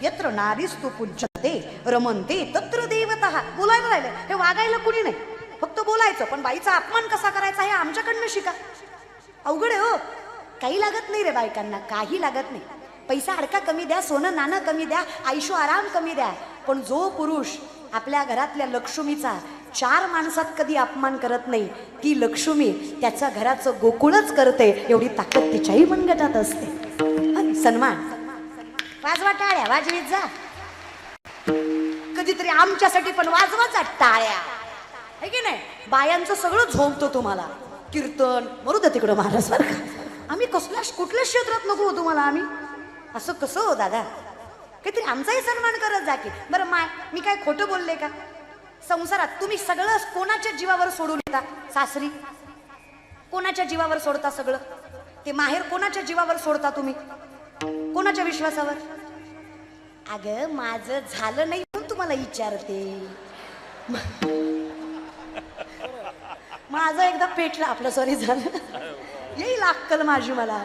यत्र नारीस्तु पूज्यते रमन्ते तत्र देवतः. बोलायला राहिले, हे वागायला कुणी नाही, फक्त बोलायचं. पण बाईचा अपमान कसा करायचा हे आमच्याकडनं शिका. अवघड आहे हो. काही लागत नाही रे बायकांना, काही लागत नाही. पैसा अडका कमी द्या, सोनं नाणं कमी द्या, आयुष्य आराम कमी द्या, पण जो पुरुष आपल्या घरातल्या लक्ष्मीचा 4 माणसात कधी अपमान करत नाही, ती लक्ष्मी त्याच्या घराचं गोकुळच करते. एवढी ताकद तिच्याही मनगटात असते. सन्मान वाजवा, टाळ्या वाजवीत जा. कधीतरी आमच्यासाठी पण वाजवाचा टाळ्या, है की नाही? बायांचं सगळं झोंबतो तुम्हाला. कीर्तन मरू दे तिकडं महाराज बरं का. आम्ही कुठल्या क्षेत्रात नको हो तुम्हाला. आम्ही असं कसं हो दादा, काहीतरी आमचाही सन्मान करत जा की. बरं माय, मी काय खोटं बोलले का? संसारात तुम्ही सगळं कोणाच्या जीवावर सोडून येता? सासरी कोणाच्या जीवावर सोडता सगळं? ते माहेर कोणाच्या जीवावर सोडता तुम्ही? कोणाच्या विश्वासावर? अगं माझं झालं नाही म्हणून तुम्हाला विचारते. माझं एकदा पेटलं आपलं, सॉरी झालं, येईल अक्कल माझी मला.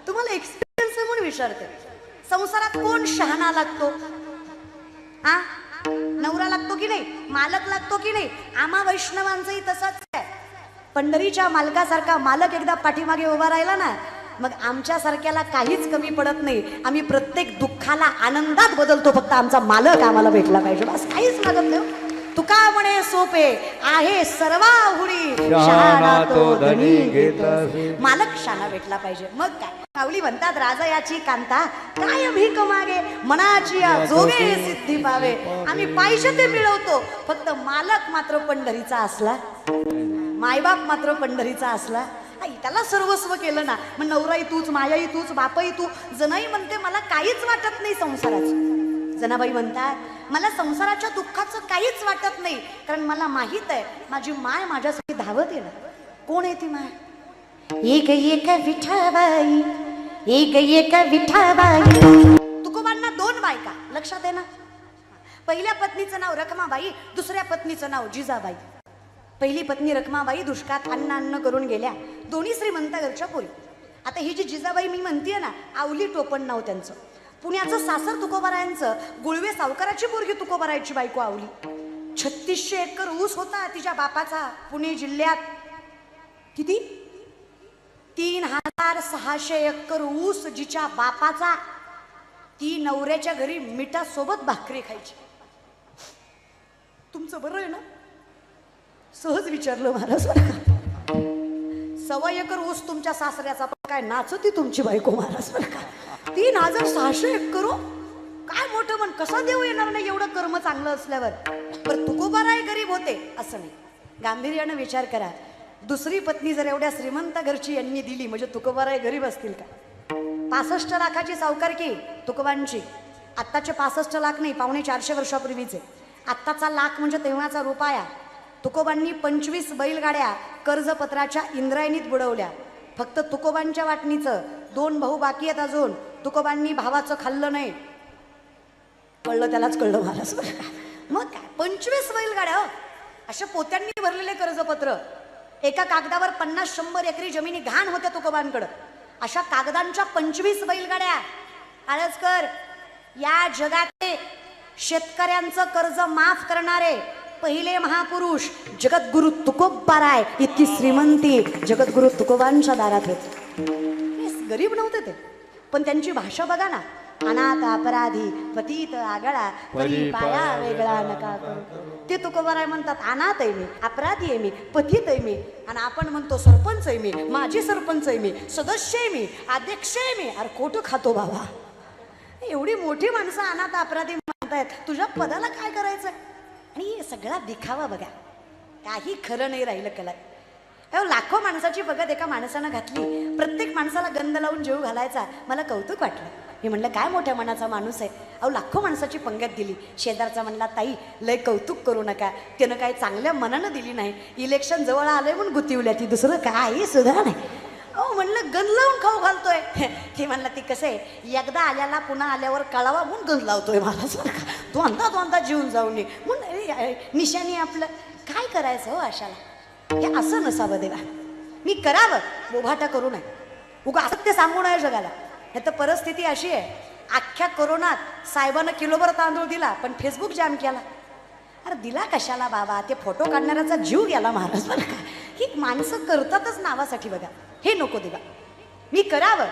तुम्हाला एक्सपिरियन्स आहे म्हणून विचारते. संसारात कोण शहाणा लागतो? हा, नवरा लागतो की नाही? मालक लागतो की नाही? आम्हा वैष्णवांचंही तसंच आहे. पंढरीच्या मालकासारखा मालक एकदा पाठीमागे उभा राहिला ना, मग आमच्या सारख्याला काहीच कमी पडत नाही. आम्ही प्रत्येक दुःखाला आनंदात बदलतो. फक्त आमचा मालक आम्हाला भेटला पाहिजे, बस काहीच लागत नाही. तुका म्हणे सोपे आहे सर्वाहुडी, शहाणा तो धनी घेत. मालक शहाणा भेटला पाहिजे. मग काय? माऊली म्हणतात, राजा याची कांता काय भीक मागे, मनाची जोगे सिद्धी पावे. आम्ही पाहिजे ते मिळवतो, फक्त मालक मात्र पंढरीचा असला, मायबाप मात्र पंढरीचा असला. आई त्याला सर्वस्व केलं ना, मग नवराई तूच, मायाई तूच, बापही तू. जनाई म्हणते मला काहीच वाटत नाही संसाराचं. जनाबाई म्हणतात, मला संसाराच्या दुःखाचं काहीच वाटत नाही, कारण मला माहित आहे माझी माय माझ्यासाठी धावत येणार. कोण आहे ती माय? एक एक विठाबाई, एक एक विठाबाई. तुकोबांना 2 बायका, लक्षात आहे ना? पहिल्या पत्नीचं नाव रखमाबाई, दुसऱ्या पत्नीचं नाव जिजाबाई. पहिली पत्नी रखमाबाई दुष्काळात अन्न करून गेल्या, दोन्ही श्रीमंत घरच्या पोरी. आता ही जी जिजाबाई मी म्हणतीये ना, आवली टोपण नाव त्यांचं. पुण्याचं सासर तुकोबारायांचं, गुळवे सावकाराची पोरगी तुकोबारायची बायको आवली. 3600 एकर ऊस होता तिच्या बापाचा पुणे जिल्ह्यात. किती? 3600 एकर ऊस जिच्या बापाचा. ती नवऱ्याच्या घरी मिठासोबत भाकरी खायची. तुमचं बरं आहे ना? सहज विचारलं महाराज. 1.25 एकर ऊस तुमच्या सासऱ्याचा, पण काय नाचती तुमची बायको महाराज बरं का. 3600 एकर काय मोठं म्हण, कसा देऊ येणार नाही एवढं कर्म चांगलं असल्यावर. पण तुकोबाराय गरीब होते असं नाही. गांभीर्यानं विचार करा, दुसरी पत्नी जर एवढ्या श्रीमंत घरची यांनी दिली, म्हणजे तुकोबाराय गरीब असतील का? 65 लाखाची सावकारकी तुकोबांची. आत्ताचे 65 लाख नाही, 450 वर्षापूर्वीचे. आत्ताचा लाख म्हणजे तेव्हाचा रुपया. तुकोबांनी 25 बैलगाड्या कर्जपत्राच्या इंद्रायणीत बुडवल्या. फक्त तुकोबांच्या वाटणीचं 2 भाऊ बाकी आहेत अजून. तुकोबांनी भावाचं खाल्लं नाही. कळलं त्यालाच कळलं महाराज. मग काय 25 बैलगाड्या हो, अशा पोत्यांनी भरलेले कर्जपत्र. एका कागदावर 50-100 एकरी जमिनी घाण होत्या तुकोबांकडं. अशा कागदांच्या 25 बैलगाड्या. आळसकर, या जगातले शेतकऱ्यांचं कर्ज माफ करणारे पहिले महापुरुष जगद्गुरु तुकोबाराय. इतकी श्रीमंती जगद्गुरु तुकोबांच्या दारात होती. गरीब नव्हते ते, पण त्यांची भाषा बघा ना. अनाथ अपराधी पतित आगळा, परी पाया वेगळा नका करू. ते तुकोबाराय म्हणतात, अनाथ आहे मी, अपराधी आहे मी, पतित आहे मी. आणि आपण म्हणतो सरपंच आहे मी, माजी सरपंच आहे मी, सदस्य आहे मी, अध्यक्ष आहे मी. अरे खोटं खातो बाबा. एवढी मोठी माणसं अनाथ अपराधी म्हणतायत, तुझ्या पदाला काय करायचं? आणि सगळा दिखावा बघा, काही खरं नाही राहिलं. कला लाखो माणसाची बघत एका माणसानं घातली. प्रत्येक माणसाला गंध लावून जेव घालायचा. मला कौतुक वाटलं. मी म्हणलं काय मोठ्या मनाचा माणूस आहे. लाखो माणसाची पंगत दिली. शेजारचा म्हणला, ताई लय कौतुक करू नका, त्यानं काय चांगल्या मनानं दिली नाही. इलेक्शन जवळ आलंय म्हणून गुतीवल्या ती, दुसरं काही सुद्धा नाही. म्हणलं गंध लावून खाऊ घालतोय. ती म्हणला, ती कसं आहे, एकदा आल्याला पुन्हा आल्यावर कळावा म्हणून गंध लावतोय महाराज. दोनदा जीवन जाऊन नये म्हणून निशाणी आपलं. काय करायचं हो अशाला? हे असं नसावं देवा. मी करावं, बोभाटा करू नये, उगा असत्य सांगू नये जगाला. नाही तर परिस्थिती अशी आहे, अख्ख्या कोरोनात साहेबांना किलोभर तांदूळ दिला पण फेसबुक जॅम केला. अरे दिला कशाला बाबा, ते फोटो काढणाऱ्याचा जीव गेला महाराज बरं का. ही माणसं करतातच नावासाठी बघा. हे नको देवा, मी करावं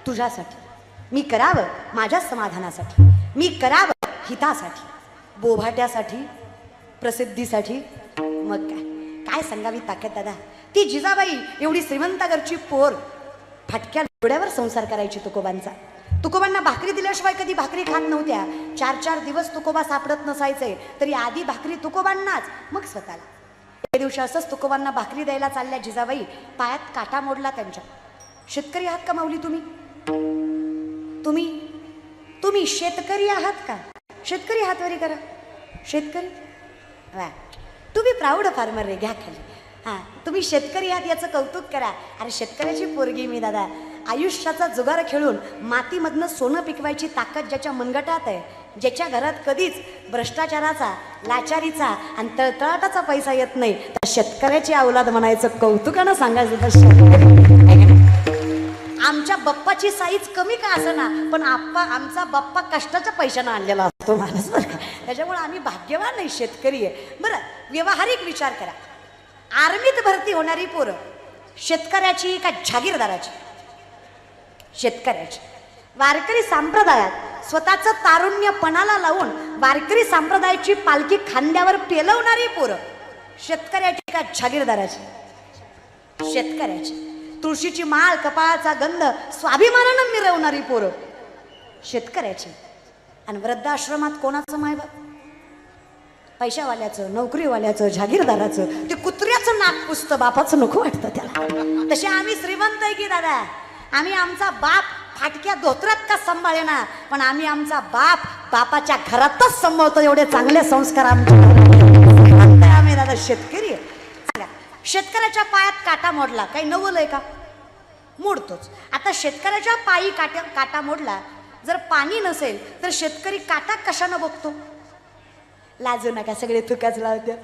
तुझ्यासाठी, मी करावं माझ्या समाधानासाठी, मी करावं हितासाठी, बोभाट्यासाठी, प्रसिद्धीसाठी. मग काय काय सांगावी ताकद दादा. ती जिजाबाई एवढी श्रीमंत घरची पोर फाटक्या डोळ्यावर संसार करायची तुकोबांचा. तुकोबांना भाकरी दिल्याशिवाय कधी भाकरी खात नव्हत्या. 4-4 दिवस तुकोबा सापडत नसायचे तरी आधी भाकरी तुकोबांनाच मग स्वतःला. एक दिवशी असंच तुकोबांना भाकरी द्यायला चालल्या जिजाबाई, पायात काटा मोडला त्यांच्या. शेतकरी आहात का माऊली तुम्ही? तुम्ही तुम्ही शेतकरी आहात का? शेतकरी हात वरी करा. शेतकरी वा, तुम्ही प्राऊड फार्मर रे, घ्या खाली. हां, तुम्ही शेतकरी आहात याचं कौतुक करा. अरे शेतकऱ्याची पोरगी मी दादा. आयुष्याचा जुगार खेळून मातीमधनं सोनं पिकवायची ताकद ज्याच्या मनगटात आहे, ज्याच्या घरात कधीच भ्रष्टाचाराचा, लाचारीचा आणि तळतळाटाचा पैसा येत नाही, त्या शेतकऱ्याची औलाद म्हणायचं, कौतुकानं सांगायचं तर शेतकरी. आमच्या बाप्पाची साईज कमी का असना पण आमचा बाप्पा कष्टाच्या पैशानं आणलेला असतो माणूस बरं का. त्याच्यामुळे आम्ही भाग्यवान नाही, शेतकरी आहे. बरं, व्यावहारिक विचार करा. आर्मीत भरती होणारी पोरं शेतकऱ्याची का जागीरदाराची? शेतकऱ्याची. वारकरी संप्रदायात स्वतःचं तारुण्य पणाला लावून वारकरी संप्रदायाची पालखी खांद्यावर पेलवणारी पोरं शेतकऱ्याची का जागीरदाराची? शेतकऱ्याची. तुळशीची माळ, कपाळाचा गंध स्वाभिमानानं मिरवणारी पोरं शेतकऱ्याची. आणि वृद्धाश्रमात कोणाचं मायबाप? पैशावाल्याचं, नोकरीवाल्याचं, जागीरदाराचं. ते कुत्र्याचं नाक पुसतं, बापाचं नको वाटतं त्याला. तसे आम्ही श्रीमंत आहे की दादा. आम्ही आमचा बाप फाटक्या धोत्रात का सांभाळेना, पण आम्ही आमचा बापाच्या घरातच सांभाळतो. एवढे चांगले संस्कार आम्ही दादा शेतकरी आहे. शेतकऱ्याच्या पायात काटा मोडला, काही नवल आहे का? मोडतोच. आता शेतकऱ्याच्या पायी काटा मोडला, जर पाणी नसेल तर शेतकरी काटा कशानं बघतो? लाजू नका, सगळे थुकाच लावत्या.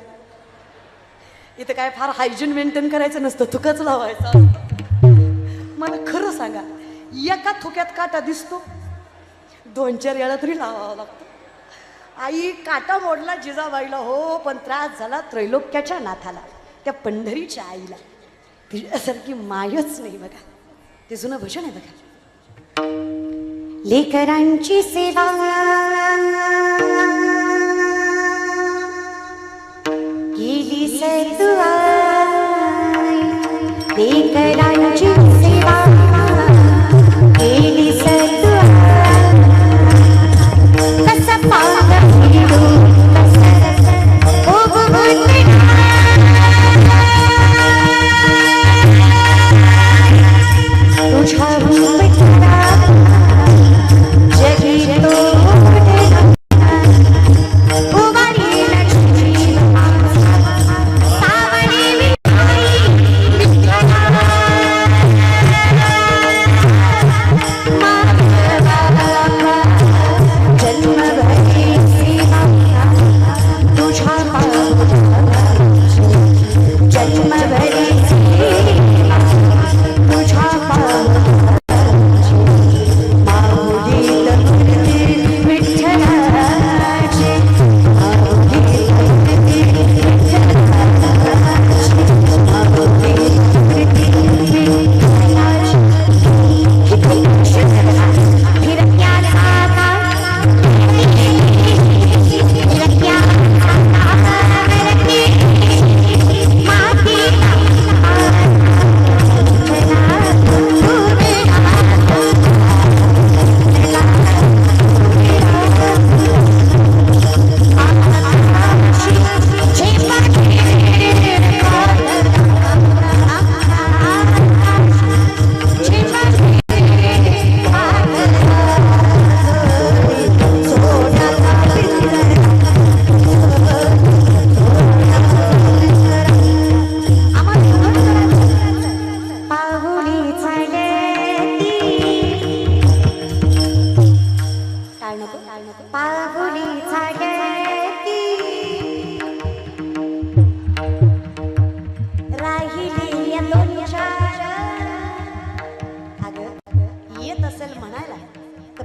इथं काय फार हायजीन मेंटेन करायचं नसतं, थुकाच लावायचं. मला खरं सांगा, एका थुक्यात काटा दिसतो, 2-4 वेळा तरी लावावा लागतो. आई काटा मोडला जिजाबाईला, हो, पण त्रास झाला त्रैलोक्याच्या नाथाला, त्या पंढरीच्या आईला. तिच्यासारखी मायच नाही बघा. ते जुनं भजन आहे बघा. लेकरांची सेवा केली सतुआई, लेकरांची सेवा केली सतुआई, कसं पागल फिरू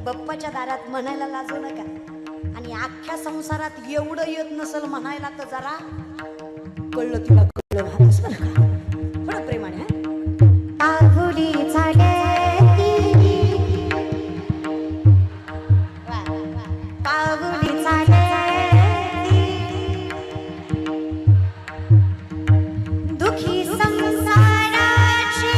बाप्पाच्या दारात म्हणायला लाजू नका. आणि अख्ख्या संसारात एवढं येत नसल म्हणायला तर जरा कळलं तुला कळलं महाराज बरं का. थोडं प्रेमाने आहुली झाडे पाहुली झाडे दुखी संसाराची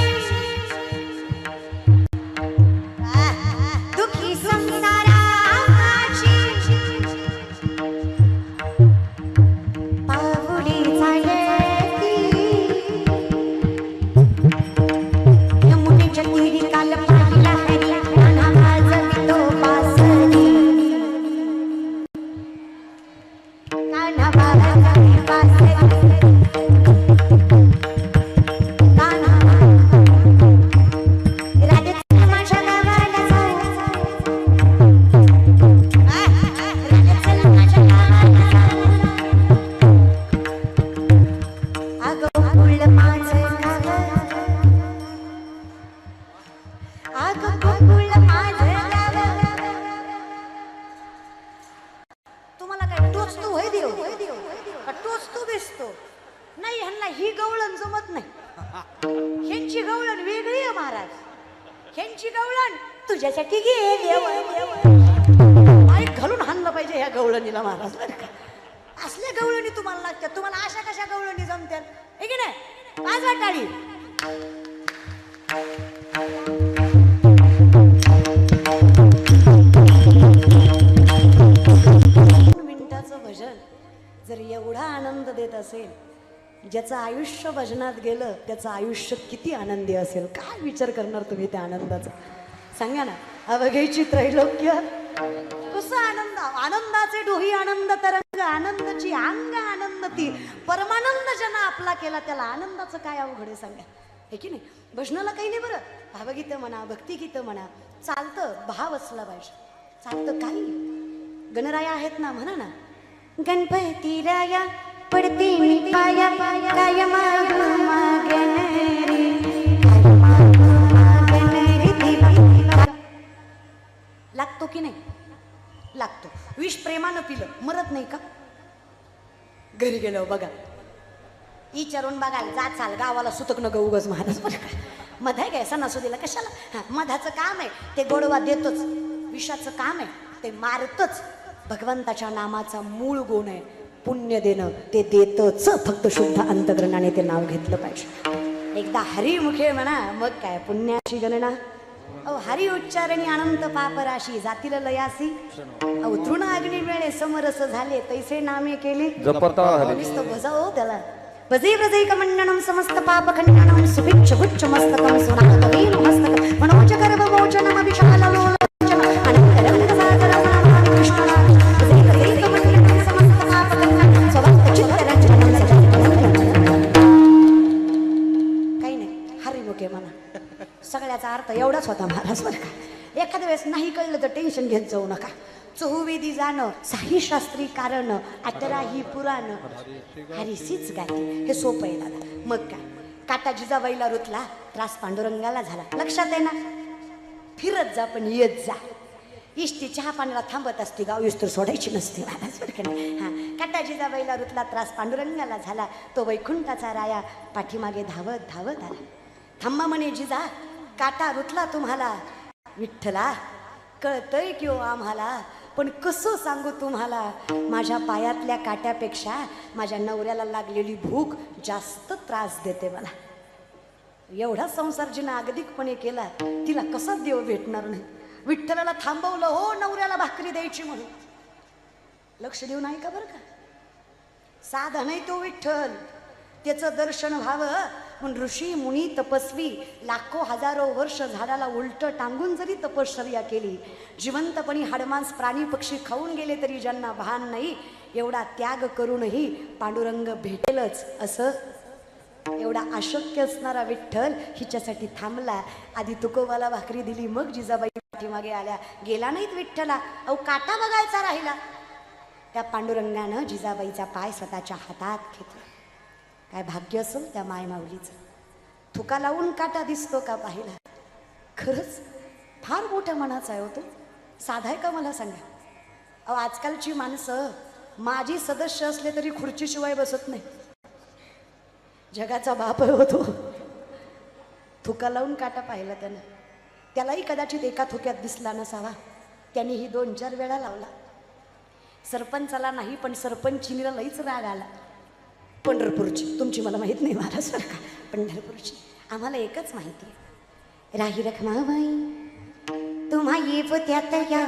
दुखी संसाराची पाहुली झाडे यमुनेच्या तीरी काल पाहिला हरी कान्हा वाजवितो बासरी कान्हा वाजवितो बासरी तुम्हाला काय टोचतो होय देव का टोचतो बेसतो नाही. ह्यांना ही गवळण जमत नाही. ह्यांची गवळण वेगळी आहे महाराज. ह्यांची गवळण तुझ्यासाठी घे देव माईक घालून हाणलं पाहिजे ह्या गवळणीला महाराज बरं का. असल्या गवळणी तुम्हाला लागतात. तुम्हाला अशा कशा गवळणी जमतात हे की नाही. वाजवा टाळी. भजन जर एवढा आनंद देत असेल ज्याचं आयुष्य भजनात गेलं त्याचं आयुष्य किती आनंदी असेल. काय विचार करणार तुम्ही त्या आनंदाचा सांगा ना. अवघेची त्रैलोक्य कसं आनंद आनंदाचे डोही आनंद तरंग आनंदाची अंग आनंद ती परमानंद ज्यांना आपला केला त्याला आनंदाचं काय अवघड आहे सांगा हे की नाही. भजनाला काही नाही बरं. भावगीतं म्हणा भक्तिगीतं म्हणा चालतं. भाव असला पाहिजे. चालतं काही. गणराया आहेत ना म्हणा ना. गणपती राया पडते मी पाया काय लागतो की नाही लागतो. विष प्रेमानं पिलं मरत नाही का. घरी गेलो बघा विचारून बघाल जा चाल गावाला सुतक न गौगज महाराज बरं का. मध आहे काय सणासुदीला कशाला. हा मधाचं काम आहे ते गोडवा देतोच. विषाचं काम आहे ते मारतच. भगवंताच्या नामाचा मूळ गुण आहे पुण्य देणं. ते देतच फक्त शुद्ध अंतकरणाने ते नाव घेतलं पाहिजे. एकदा हरिमुखे म्हणा मग काय पुण्याची गणना. हरी उच्चारणी अनंत पापराशी जातील लयासी तृण अग्नी मिळे समरस झाले तैसे नामे केले नुसतं भजाओ त्याला. भजे व्रजैक मंडनम समस्त पाप खंडनम सुभिक्ष गुच्छ मस्तकम सुनादवीन मस्तक मनोज गर्भ मोचनम विशाल लोचन अनंत रंग सागर नमामि कृष्णा भजे व्रजैक मंडनम समस्त पाप खंडनम स्वभक्त चित्त रंजनम काही नाही हरिमुखे म्हणा. सगळ्याचा अर्थ एवढाच होता महाराज बरं का. एखाद्या वेळेस नाही कळलं तर टेन्शन घेत जाऊ नका. चहुवेदी जाणं साही शास्त्री कारण अटरा ही पुराण हरिसीच गाती हे सोपं आहे दादा. मग काय काटा जिजाबाईला रुतला त्रास पांडुरंगाला झाला. लक्षात आहे ना. फिरत जा पण येत जा. इष्टी चहा पाण्याला थांबत असते गाव विस्तर सोडायची नसते महाराज बरं का नाही. हा काटा जिजाबाईला रुतला त्रास पांडुरंगाला झाला. तो वैकुंठाचा राया पाठीमागे धावत धावत आला. थांबा म्हणे जिजा काटा रुतला तुम्हाला विठ्ठला कळतंय की हो आम्हाला पण कसं सांगू तुम्हाला माझ्या पायातल्या काट्यापेक्षा माझ्या नवऱ्याला लागलेली भूक जास्त त्रास देते मला. एवढा संसार जिनं अगदिकपणे केला तिला कसा देव भेटणार नाही. विठ्ठलाला थांबवलं हो नवऱ्याला भाकरी द्यायची म्हणून. लक्ष देऊ नाही का बरं का. साधा नाही तो विठ्ठल. त्याचं दर्शन व्हावं म्हणून ऋषी मुनी तपस्वी लाखो हजारो वर्ष झाडाला उलट टांगून जरी तपश्चर्या केली जिवंतपणी हाडमांस प्राणी पक्षी खाऊन गेले तरी ज्यांना भान नाही एवढा त्याग करूनही पांडुरंग भेटेलच असं एवढा अशक्य असणारा विठ्ठल हिच्यासाठी थांबला. आधी तुकोबाला भाकरी दिली मग जिजाबाई पाठीमागे आल्या. गेला नाहीत विठ्ठला. अहो काटा बघायचा राहिला. त्या पांडुरंगानं जिजाबाईचा पाय स्वतःच्या हातात घेतला. काय भाग्य असेल त्या माय माऊलीचं. थुका लावून काटा दिसतो का पाहिला. खरंच फार मोठ्या मनाचा आहे होतो. साधा आहे का मला सांगा? अहो आजकालची माणसं माझी सदस्य असले तरी खुर्चीशिवाय बसत नाही. जगाचा बाप होतो, थुका लावून काटा पाहिला त्यानं. त्यालाही कदाचित एका थुक्यात दिसला नसावा, त्यानेही 2-4 वेळा लावला. सरपंचाला नाही पण सरपंचिनीला लईच राग आला. पंढरपूरची तुमची मला माहीत नाही महाराज बरं का, पंढरपूरची आम्हाला एकच माहिती आहे. राही रखमाबाई तुम्हा ये त्यात या,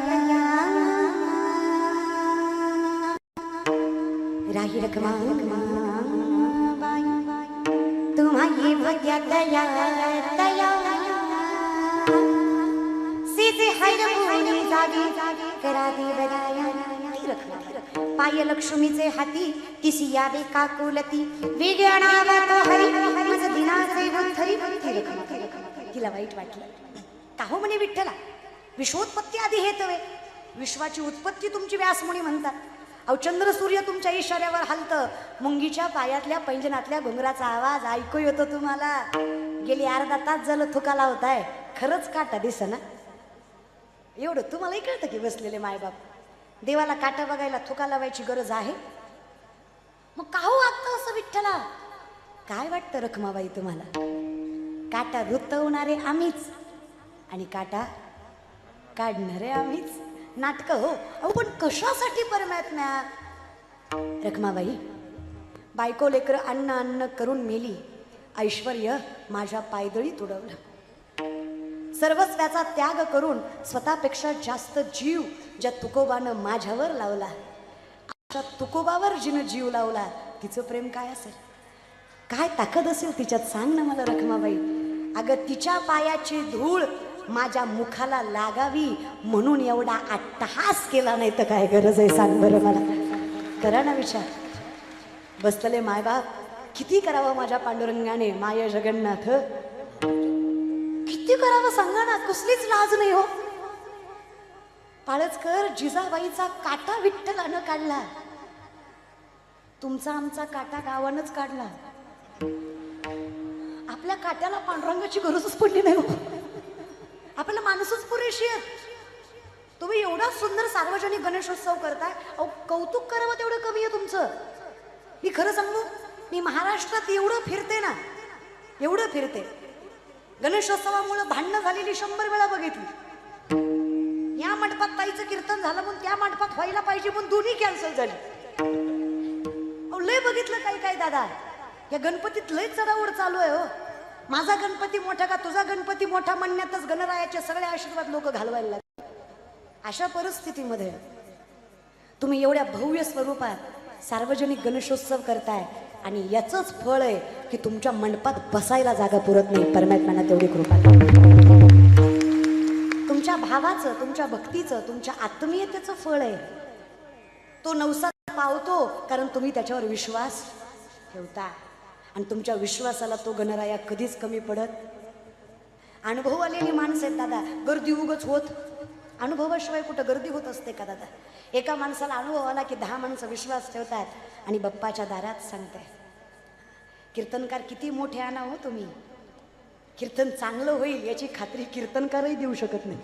राही रखमाबाई तुम्हा ये त्यात या तया, सीते हैर भूमी जागी करा दे बदाया. पाय लक्ष्मीचे हाती तिसी यावे काकुलती, वेगळ्या नावात हरी मज दिनाचे बुद्धरी. तिला वाईट वाटलं. काहो म्हणे विठ्ठला, विश्वोत्पत्ती आधी हेतवे, विश्वाची उत्पत्ती तुमची व्यासमुनी म्हणतात. अहो चंद्र सूर्य तुमच्या इशाऱ्यावर हलतं, मुंगीच्या पायातल्या पैंजनातल्या घुंगराचा आवाज ऐकू येतो तुम्हाला. गेली अर्धा तास झालं थुका लावताय, खरंच काटा दिसेना. एवढं तुम्हालाही कळतं की बसलेले मायबाप, देवाला काटा बघायला थुका लावायची गरज आहे? मग काहो वागतं असं विठ्ठला? काय वाटतं रखमाबाई तुम्हाला? काटा रुतवणारे आम्हीच आणि काटा काढणारे आम्हीच. नाटक हो. अहो पण कशासाठी परमात्म्या? रखमाबाई, बायको लेकर अन्न अन्न करून मेली, ऐश्वर्य माझ्या पायदळी तुडवलं. सर्वस्वाचा त्याग करून स्वतःपेक्षा जास्त जीव ज्या तुकोबानं माझ्यावर लावला, अशा तुकोबावर जिनं जीव लावला, तिचं प्रेम काय असेल? काय ताकद असेल तिच्यात? सांग ना मला रखमाबाई. अगं तिच्या पायाची धूळ माझ्या मुखाला लागावी म्हणून एवढा अट्टहास केला, नाही तर काय गरज आहे सांग बरं मला? करा ना विचार. बसलेले मायबाप, किती करावं माझ्या पांडुरंगाने, माय जगन्नाथ किती करावं सांगा ना. कसलीच लाज नाही हो. पाळचकर जिजाबाईचा काटा विठ्ठलानं काढला, तुमचा आमचा काटा गावानंच काढला. आपल्या काट्याला पांडुरंगाची गरजच पडली नाही हो. आपल्याला माणूसच पुरेशी आहे. तुम्ही एवढा सुंदर सार्वजनिक गणेशोत्सव करताय, अहो कौतुक करावं तेवढं कमी आहे तुमचं. मी खरं सांगू, मी महाराष्ट्रात एवढं फिरते ना, एवढं फिरते, गणेशोत्सवामुळे भांडणं झालेली 100 वेळा बघितली. या मंडपात ताईचं कीर्तन झालं म्हणून त्या मंडपात व्हायला पाहिजे म्हणून दोन्ही कॅन्सल झाली. लय बघितलं काय काय दादा, या गणपतीत लय चढाओढ चालू आहे हो. माझा गणपती मोठा का तुझा गणपती मोठा म्हणण्यातच गणरायाचे सगळे आशीर्वाद लोक घालवायला लागले. अशा परिस्थितीमध्ये तुम्ही एवढ्या भव्य स्वरूपात सार्वजनिक गणेशोत्सव करताय आणि याचंच फळ आहे की तुमच्या मंडपात बसायला जागा पुरत नाही. परमात्म्याने तेवढी कृपा. तुमच्या भावाचं, तुमच्या भक्तीचं, तुमच्या आत्मीयतेचं फळ आहे. तो नवसात पावतो कारण तुम्ही त्याच्यावर विश्वास ठेवता आणि तुमच्या विश्वासाला तो गणराया कधीच कमी पडत. अनुभव आलेली माणसं आहेत दादा, गर्दी उगच होत. अनुभवाशिवाय कुठं गर्दी होत असते का दादा? एका माणसाला अनुभव आला की 10 माणसं विश्वास ठेवतात आणि बाप्पाच्या दारात सांगताय. कीर्तनकार किती मोठे आणा हो तुम्ही, कीर्तन चांगलं होईल याची खात्री कीर्तनकारही देऊ शकत नाही.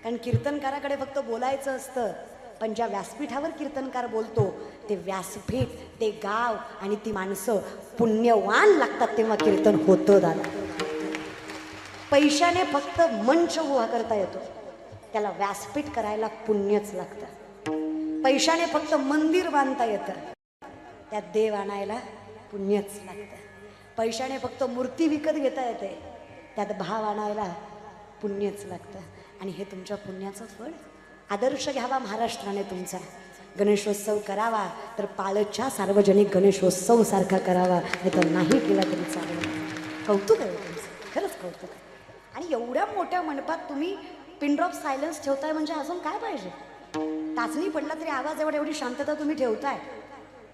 कारण कीर्तनकाराकडे फक्त बोलायचं असतं, पण ज्या व्यासपीठावर कीर्तनकार बोलतो ते व्यासपीठ, ते गाव आणि ती माणसं पुण्यवान लागतात तेव्हा कीर्तन होतं दादा. पैशाने फक्त मंच उभा करता येतो, त्याला व्यासपीठ करायला पुण्यच लागतं. पैशाने फक्त मंदिर बांधता येतं, त्यात देव आणायला पुण्यच लागतं. पैशाने फक्त मूर्ती विकत घेता येते, त्यात भाव आणायला पुण्यच लागतं. आणि हे तुमच्या पुण्याचं फळ. आदर्श घ्यावा महाराष्ट्राने तुमचा. गणेशोत्सव करावा तर पाळच्या सार्वजनिक गणेशोत्सव सारखा करावा, नाही तर नाही केला तरी चालेल. कौतुक आहे तुमचं, खरंच कौतुक आहे. आणि एवढ्या मोठ्या मंडपात तुम्ही पिन ड्रॉप सायलन्स ठेवताय म्हणजे अजून काय पाहिजे? टाचणी पडला तरी आवाज एवढी शांतता तुम्ही ठेवताय,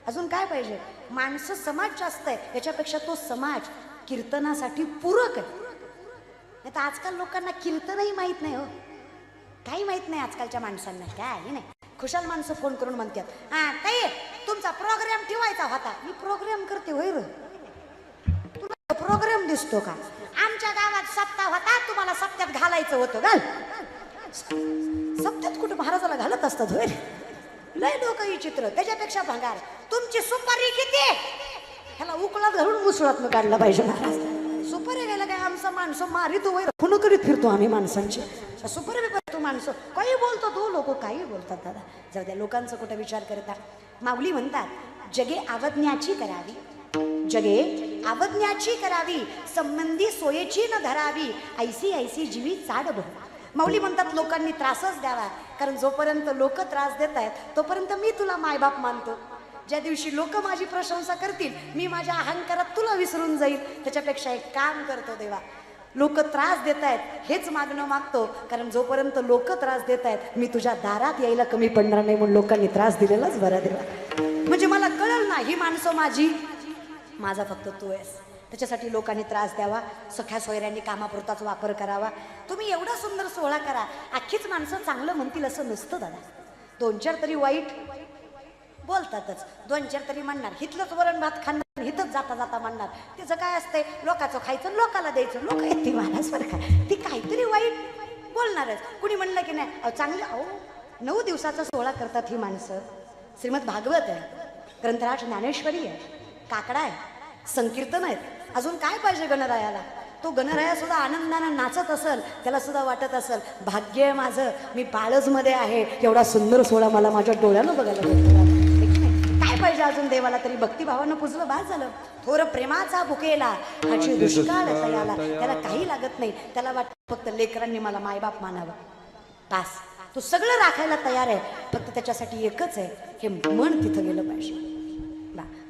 अजून काय पाहिजे? माणसं समाज जास्त आहे, याच्यापेक्षा तो समाज कीर्तनासाठी पूरक आहे. नाही तर आजकाल लोकांना कीर्तनही माहीत नाही हो, काही माहीत नाही आजकालच्या माणसांना, काही नाही. खुशाल माणसं फोन करून म्हणतात, हा ताई तुमचा प्रोग्राम ठेवायचा होता. मी प्रोग्राम करते होय र? तुला प्रोग्राम दिसतो का? आमच्या गावात सप्ताह होता, तुम्हाला सप्त्यात घालायचं होतं. घाल सप्त्यात कुठं महाराजाला घालत असतात होय. लय लोक ही चित्र, त्याच्यापेक्षा भंगार. तुमची सुपारी किती? ह्याला उकळात घालून मुसळात मग काढला पाहिजे महाराज. सुपारी गेला काय आमचा माणसं मारी तो वैर खुन करीत फिरतो आम्ही माणसांची. सुपारी बी तू माणसं काही बोलतो तो, लोक काही बोलतात दादा. जाऊ द्या, लोकांचा कुठं विचार करता. माऊली म्हणतात जगे आवडण्याची करावी, जगे आवडण्याची करावी, संबंधी सोयेची न धरावी, ऐसी ऐसी जीवी चाड बघ. माऊली म्हणतात लोकांनी त्रासच द्यावा, कारण जोपर्यंत लोक त्रास देत आहेत तोपर्यंत मी तुला मायबाप मानतो. ज्या दिवशी लोक माझी प्रशंसा करतील मी माझ्या अहंकारात तुला विसरून जाईल. त्याच्यापेक्षा एक काम करतो देवा, लोक त्रास देत आहेत हेच मागणं मागतो, कारण जोपर्यंत लोक त्रास देत आहेत मी तुझ्या दारात यायला कमी पडणार नाही, म्हणून लोकांनी त्रास दिलेलाच बरा देवा. म्हणजे मला कळलं ना ही माणसं माझी, माझा फक्त तू आहेस. त्याच्यासाठी लोकांनी त्रास द्यावा, सख्या सोयऱ्यांनी कामापुरताच वापर करावा. तुम्ही एवढा सुंदर सोहळा करा, अख्खीच माणसं चांगलं म्हणतील असं नसतं दादा. दोन चार तरी वाईट बोलतातच, दोन चार तरी म्हणणार. हिथलंच वरण भात खाणार, हिथंच जाता जाता म्हणणार. त्याचं काय असतंय, लोकांचं खायचं लोकाला द्यायचं. लोक येते महाराज बरं का, ती काहीतरी वाईट बोलणारच. कुणी म्हणलं की नाही चांगलं, अहो 9 दिवसाचा सोहळा करतात ही माणसं. श्रीमद भागवत आहे, ग्रंथराज ज्ञानेश्वरी आहे, काकडा आहे, संकीर्तन आहेत. अजून काय पाहिजे गणरायाला? तो गणराया सुद्धा आनंदानं नाचत असेल, त्याला सुद्धा वाटत असेल भाग्य आहे माझं, मी बाळजमध्ये आहे, एवढा सुंदर सोहळा मला माझ्या डोळ्यानं बघायला भेटला. काय पाहिजे अजून देवाला? तरी भक्तिभावानं पुजलं बास झालं. थोर प्रेमाचा बुकेला हाची दुष्काळ तयाला, त्याला काही लागत नाही. त्याला वाटतं फक्त लेकरांनी मला मायबाप मानावं, बास. तो सगळं राखायला तयार आहे, फक्त त्याच्यासाठी एकच आहे, हे मन तिथं गेलं पाहिजे.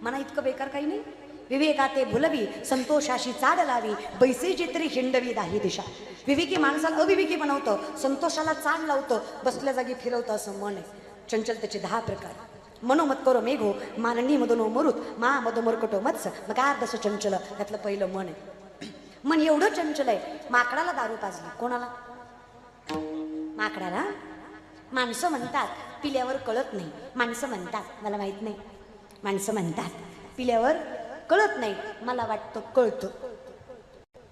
मना इतकं बेकार काही नाही. विवेकाते भुलवी संतोषाशी चाड लावी, बैसे जितरी हिंडवी दाही दिशा. विवेकी माणसाला अविवेकी बनवतं, संतोषाला चाड लावतं, बसल्या जागी फिरवतं असं मन आहे. चंचलतेचे 10 प्रकार. मनोमत करो मेघो माननी मदनो मरुत मा मदो मरकटो मत्स मगार्दस चंचल. त्यातलं पहिलं मन आहे. मन एवढं चंचल आहे, माकडाला दारू पाजली. कोणाला? माकडाला. माणसं म्हणतात पिल्यावर कळत नाही, माणसं म्हणतात मला माहित नाही, माणसं म्हणतात पिल्यावर कळत नाही, मला वाटतं कळतं.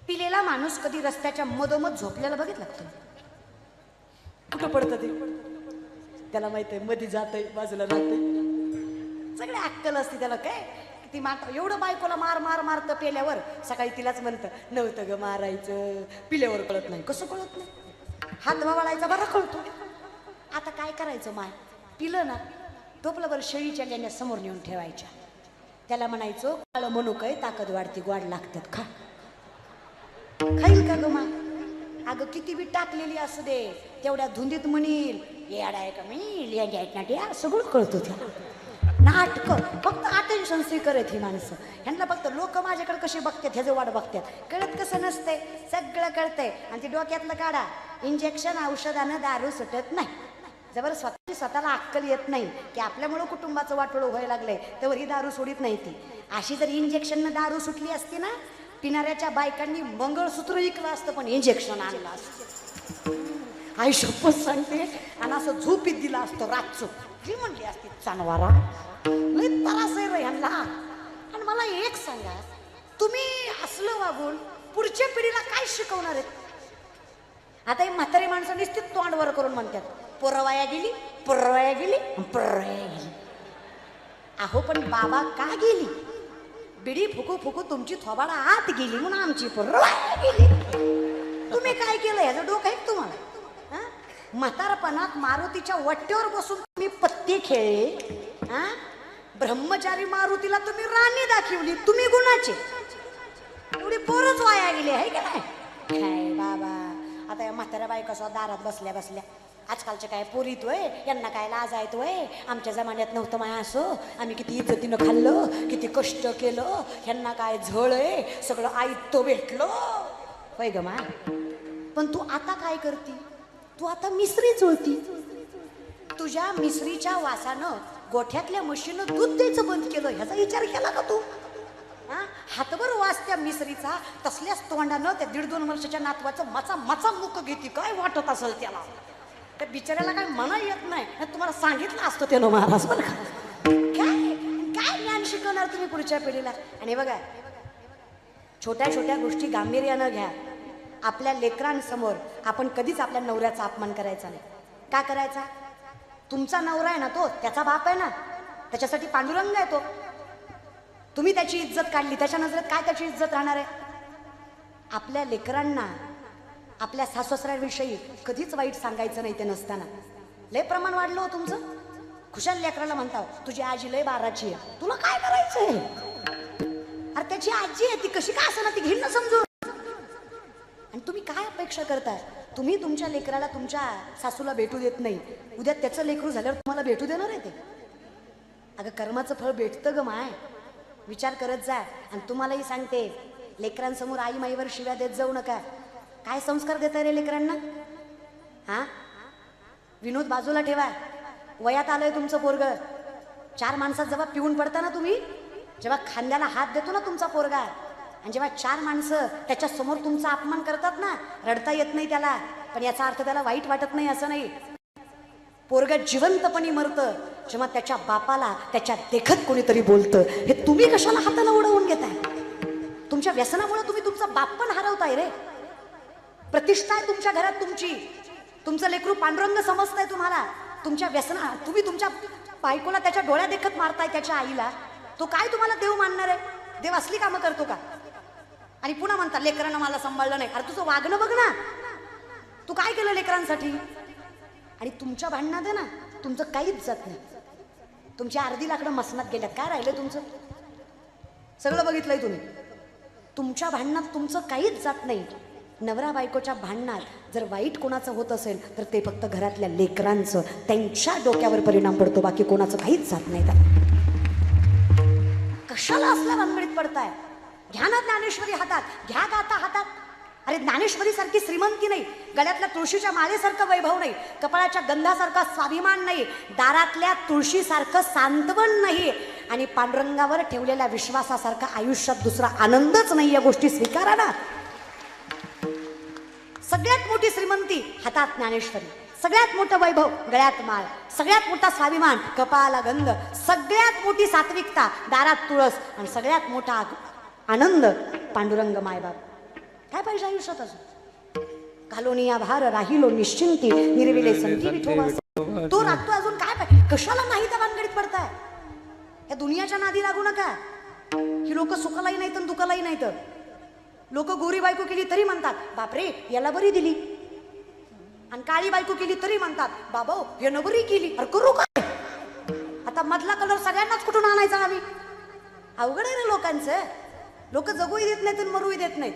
पिलेला माणूस कधी रस्त्याच्या मधोमध झोपल्याला बघितलं लागतं, कुठं पडतं ते त्याला माहित आहे, मध्ये जातंय बाजूला राहतंय, सगळे अक्कल असते त्याला. काय ती मात्र एवढं बायकोला मार मार मारतं पेल्यावर, सकाळी तिलाच म्हणतं नव्हतं ग मारायचं, पिल्यावर कळत नाही. कसं कळत नाही? हात वळायचा बरा कळतो. आता काय करायचं माय, पिलं ना टोपल्यावर शेळीच्या लेण्या समोर नेऊन ठेवायच्या, त्याला म्हणायचं काळ म्हणू काय ताकद वाढती, गोड लागतात खा. खाईल का ग मा? अगं किती बी टाकलेली असू दे, तेवढ्या धुंदीत म्हणील येड आहे का मी, लिया सगळं कळतो त्याला. नाटक फक्त अटेन्शन स्वीकर आहेत ही माणसं. ह्यांना फक्त लोक माझ्याकडे कशी बघतात ह्याचं वाट बघतात, कळत कसं नसतंय, सगळं कळतंय. आणि ते डोक्यातलं काढा, इंजेक्शन औषधानं दारू सुटत नाही. जबर स्वतःला अक्कल येत नाही की आपल्यामुळं कुटुंबाचं वाटोळं व्हायला लागलंय, तेव्हा ही दारू सोडित नाही ती. अशी जर इंजेक्शननं दारू सुटली असती ना, पिणाऱ्याच्या बायकांनी मंगळसूत्र विकलं असतं, पण इंजेक्शन आणलं असतं. आई शपथ सांगते, आणि असं झोपीत दिलं असतं रातचं, ही म्हणली असती चानवारा लय त्रास आहे रे ह्यांना. आणि मला एक सांगा, तुम्ही असलं वागून पुढच्या पिढीला काय शिकवणार आहेत? आता ही म्हातारी माणसं निश्चित तोंडवर करून म्हणतात पोरवाया गेली, पोरवाया गेली, पोरवाया गेली. अहो पण बाबा का गेली? बिडी फुकू फुकू तुमची थोबाडा आत गेली म्हणून आमची पोरवाया गेली. तुम्ही काय केलं याचं डोकं आहे तुम्हाला? म्हातारपणात मारुतीच्या वट्ट्यावर बसून तुम्ही पत्ते खेळले, ब्रह्मचारी मारुतीला तुम्ही राणी दाखवली, तुम्ही गुणाचे. एवढी पोरच वाया गेली आहे का नाही? काय बाबा, आता या म्हाताऱ्या बायका सुद्धा दारात बसल्या बसल्या, आजकालचे काय पोरीत वय, यांना काय लाज आहेत वय, आमच्या जमान्यात नव्हतं माया असं, आम्ही किती इज्जतीनं खाल्लं, किती कष्ट केलं, ह्यांना काय झळ आहे, सगळं आयत्त भेटलं होय ग मा. पण तू आता काय करती? तू आता मिसरी चोळती. तुझ्या मिसरीच्या वासानं गोठ्यातल्या म्हशीनं दूध द्यायचं बंद केलं, ह्याचा विचार केला का तू? हातभर वास त्या मिसरीचा, तसल्याच तोंडानं त्या 1.5-2 वर्षाच्या नातवाचं मचा मचा मुख घेते. काय वाटत असेल त्याला? त्या बिचाऱ्याला काय म्हणा येत नाही, तुम्हाला सांगितलं असतं त्यानं महाराज बरं का. काय काय ज्ञान शिकवणार तुम्ही पुढच्या पिढीला? आणि बघा, छोट्या छोट्या गोष्टी गांभीर्यानं घ्या. आपल्या लेकरांसमोर आपण कधीच आपल्या नवऱ्याचा अपमान करायचा नाही. का करायचा? तुमचा नवरा आहे ना, तो त्याचा बाप आहे ना, त्याच्यासाठी पांडुरंग आहे तो. तुम्ही त्याची इज्जत काढली, त्याच्या नजरेत काय त्याची इज्जत राहणार आहे? आपल्या लेकरांना आपल्या सासू-सासऱ्यांविषयी कधीच वाईट सांगायचं नाही. ते नसताना लय प्रमाण वाढलं हो तुमचं. खुशाल लेकराला म्हणता तुझी आजी लय बाराची आहे, तुला काय करायचंय? अरे त्याची आजी आहे, ती कशी काय असं ना, ती घेईन ना समजून. आणि तुम्ही काय अपेक्षा करताय? तुम्ही तुमच्या लेकराला तुमच्या सासूला भेटू देत नाही, उद्या त्याचं लेकरू झाल्यावर तुम्हाला भेटू देणार आहे ते? अगं कर्माचं फळ भेटतं ग माय, विचार करत जा. आणि तुम्हालाही सांगते, लेकरांसमोर आई माईवर शिव्या देत जाऊ नका. काय संस्कार देताय रे लेकरांना? हा, विनोद बाजूला ठेवा. वयात आलंय तुमचं पोरग. 4 माणसात जेव्हा पिऊन पडता ना तुम्ही, जेव्हा खांद्याला हात देतो ना तुमचा पोरगा, आणि जेव्हा 4 माणसं त्याच्या समोर तुमचा अपमान करतात ना, रडता येत नाही त्याला, पण याचा अर्थ त्याला वाईट वाटत नाही असं नाही. पोरग जिवंतपणी मरतं जेव्हा त्याच्या बापाला त्याच्या देखत कोणीतरी बोलतं. हे तुम्ही कशाला हाताला उडवून घेताय? तुमच्या व्यसनामुळे तुम्ही तुमचा बाप पण हरवताय रे. प्रतिष्ठा आहे तुमच्या घरात तुमची. तुमचं लेकरू पांडुरंग समजताय तुम्हाला. तुमच्या व्यसना तुम्ही तुमच्या बायकोला त्याच्या डोळ्या देखत मारताय, त्याच्या आईला. तो काय तुम्हाला देव मानणार आहे? देव असली कामं करतो का? आणि पुन्हा म्हणता लेकरांना मला सांभाळलं नाही. अरे तुझं वागणं बघ ना, तू काय केलं लेकरांसाठी? आणि तुमच्या भांडणात आहे ना, तुमचं काहीच जात नाही. तुमची अर्धी लाकडं मसनात गेल्यात, काय राहिलं तुमचं? सगळं बघितलंय तुम्ही. तुमच्या भांडणात तुमचं काहीच जात नाही. नवरा बायकोच्या भांडणात जर वाईट कोणाचं होत असेल तर ते फक्त घरातल्या लेकरांचं, त्यांच्या डोक्यावर परिणाम पडतो, बाकी कोणाचं काहीच जात नाही. कशाला असल्या भानगडीत पडताय? घ्या ना ज्ञानेश्वरी हातात, घ्या गाता हातात. अरे ज्ञानेश्वरी सारखी श्रीमंती नाही, गळ्यातल्या तुळशीच्या माळेसारखं वैभव नाही, कपाळाच्या गंधासारखा स्वाभिमान नाही, दारातल्या तुळशीसारखं सांत्वन नाही, आणि पांडुरंगावर ठेवलेल्या विश्वासासारखा आयुष्यात दुसरा आनंदच नाही. या गोष्टी स्वीकारा ना. सगळ्यात मोठी श्रीमंती हातात ज्ञानेश्वरी, सगळ्यात मोठं वैभव गळ्यात माळ, सगळ्यात मोठा स्वाभिमान कपाळाला गंध, सगळ्यात मोठी सात्विकता दारात तुळस, आणि सगळ्यात मोठा आनंद पांडुरंग मायबाप. काय पाहिजे आयुष्यात अजून? घालोनिया भार राहिलो निश्चिंती, निर्विले संती विठोबा. तो राहतो अजून काय पाहिजे? कशाला नाही त्या भानगडीत पडताय? या दुनियाच्या नादी लागू नका. ही लोक सुखालाही नाहीत आणि दुखालाही नाहीत. लोक गोरी बायको केली तरी म्हणतात बापरे याला बरी दिली, आणि काळी बायको केली तरी म्हणतात बाबा यानं बरी केली. अरे करू काय? आता मधला कलर सगळ्यांनाच कुठून आणायचा आम्ही? अवघड आहे रे लोकांचं. लोक जगूही देत नाहीत आणि मरूही देत नाहीत.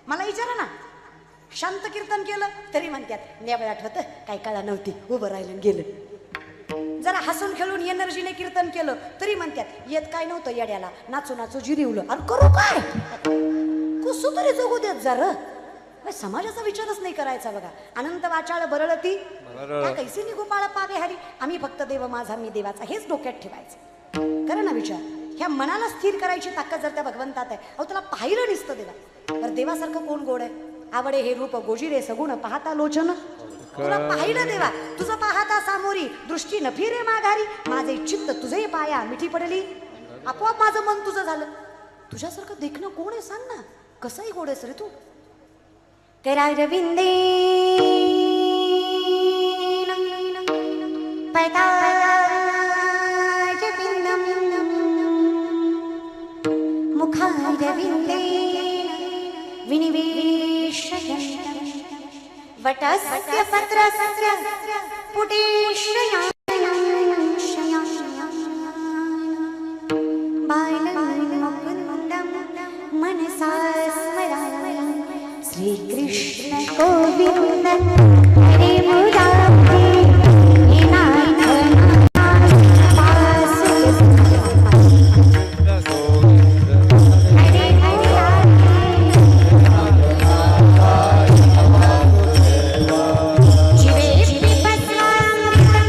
मला विचारा ना, शांत कीर्तन केलं तरी म्हणतात नेवळाट होतं, काय कळा नव्हती, उभं राहिलं गेलं. जरा हसून खेळून एनर्जीने कीर्तन केलं तरी म्हणतात येत काय नव्हतं येड्याला, नाचू नाचू जिरीवलं. अरे करू काय? कसं तरी जगू देत जरा. समाजाचा विचारच नाही करायचा बघा. अनंत वाचाळ बरळती कैसी निगोपाळ पावे हरी, आम्ही फक्त देव माझा मी देवाचा, हेच डोक्यात ठेवायचं. करा ना विचार. ह्या मनाला स्थिर करायची ताकद जर त्या भगवंतात आहे. अहो त्याला पाहिलं नसतं देवा. तर देवासारखं कोण गोड आहे? आवडे हे रूप गोजिरे सगुण पाहता लोचन. तुला पाहिलं देवा, तुझं पाहता सामोरी दृष्टी न फिरे माघारी, माझे चित्त तुझे पाया मिठी पडली, आपोआप माझं मन तुझं झालं. तुझ्यासारखं देखणं कोण आहे सांग ना? कसंही गोड आहेस रे तू. तेरा रविंदे मुखारविंदे विनिवेशयन् वटस्य पत्रस्य पुटेशयन् मनसा स्मरामि श्रीकृष्ण गोविंद हरे मुरारी जीवे बसवामृतं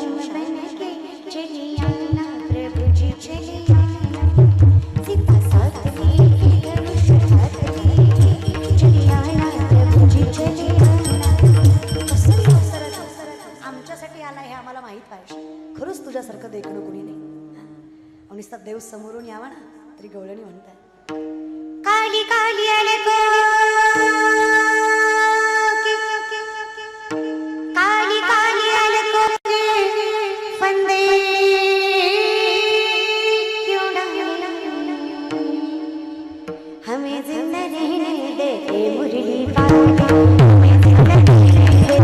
श्याम बन के चली आना प्रभु जी चली आना सीता साथ लेके धनुष हाथ लेके चली आना प्रभु जी चली आना. आमच्यासाठी आला हे आम्हाला माहित पाहिजे. खरंच तुझ्यासारखं देखणं कुणी नाही. नुसता देव समोरून यावा ना तरी गवळणी म्हणताय. काली काली आले गो काली काली आले गो फंदे क्यों डाला हमें जिंदा रहने दे मुरली बाबा हमें जिंदा रहने दे.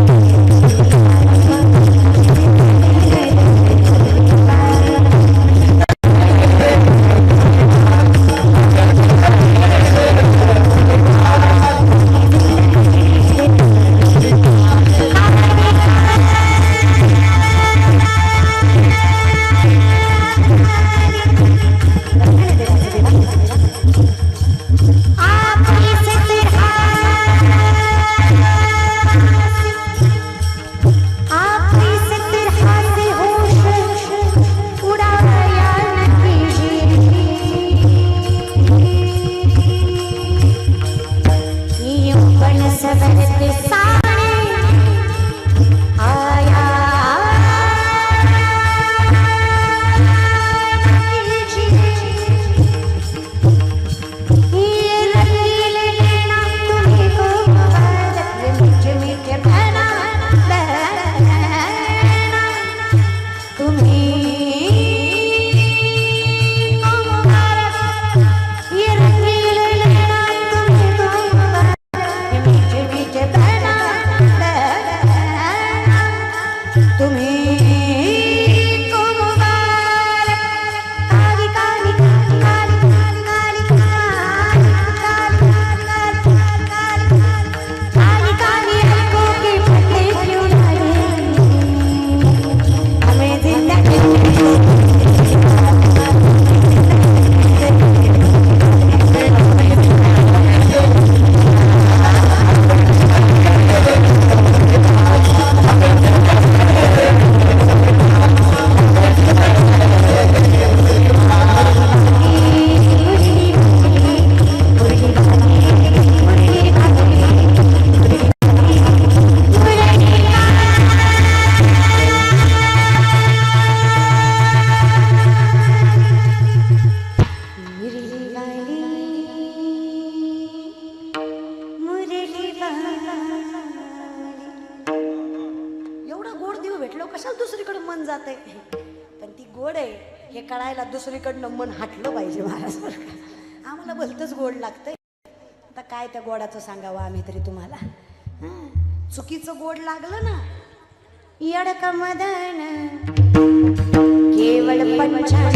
दुसरीकडनं मन हटलं पाहिजे महाराज. आम्हाला भलतंच गोड लागतंय. आता काय त्या गोडाचं सांगावं आम्ही तरी तुम्हाला. चुकीचं गोड लागलं ना यडक मदन केवळ पंचान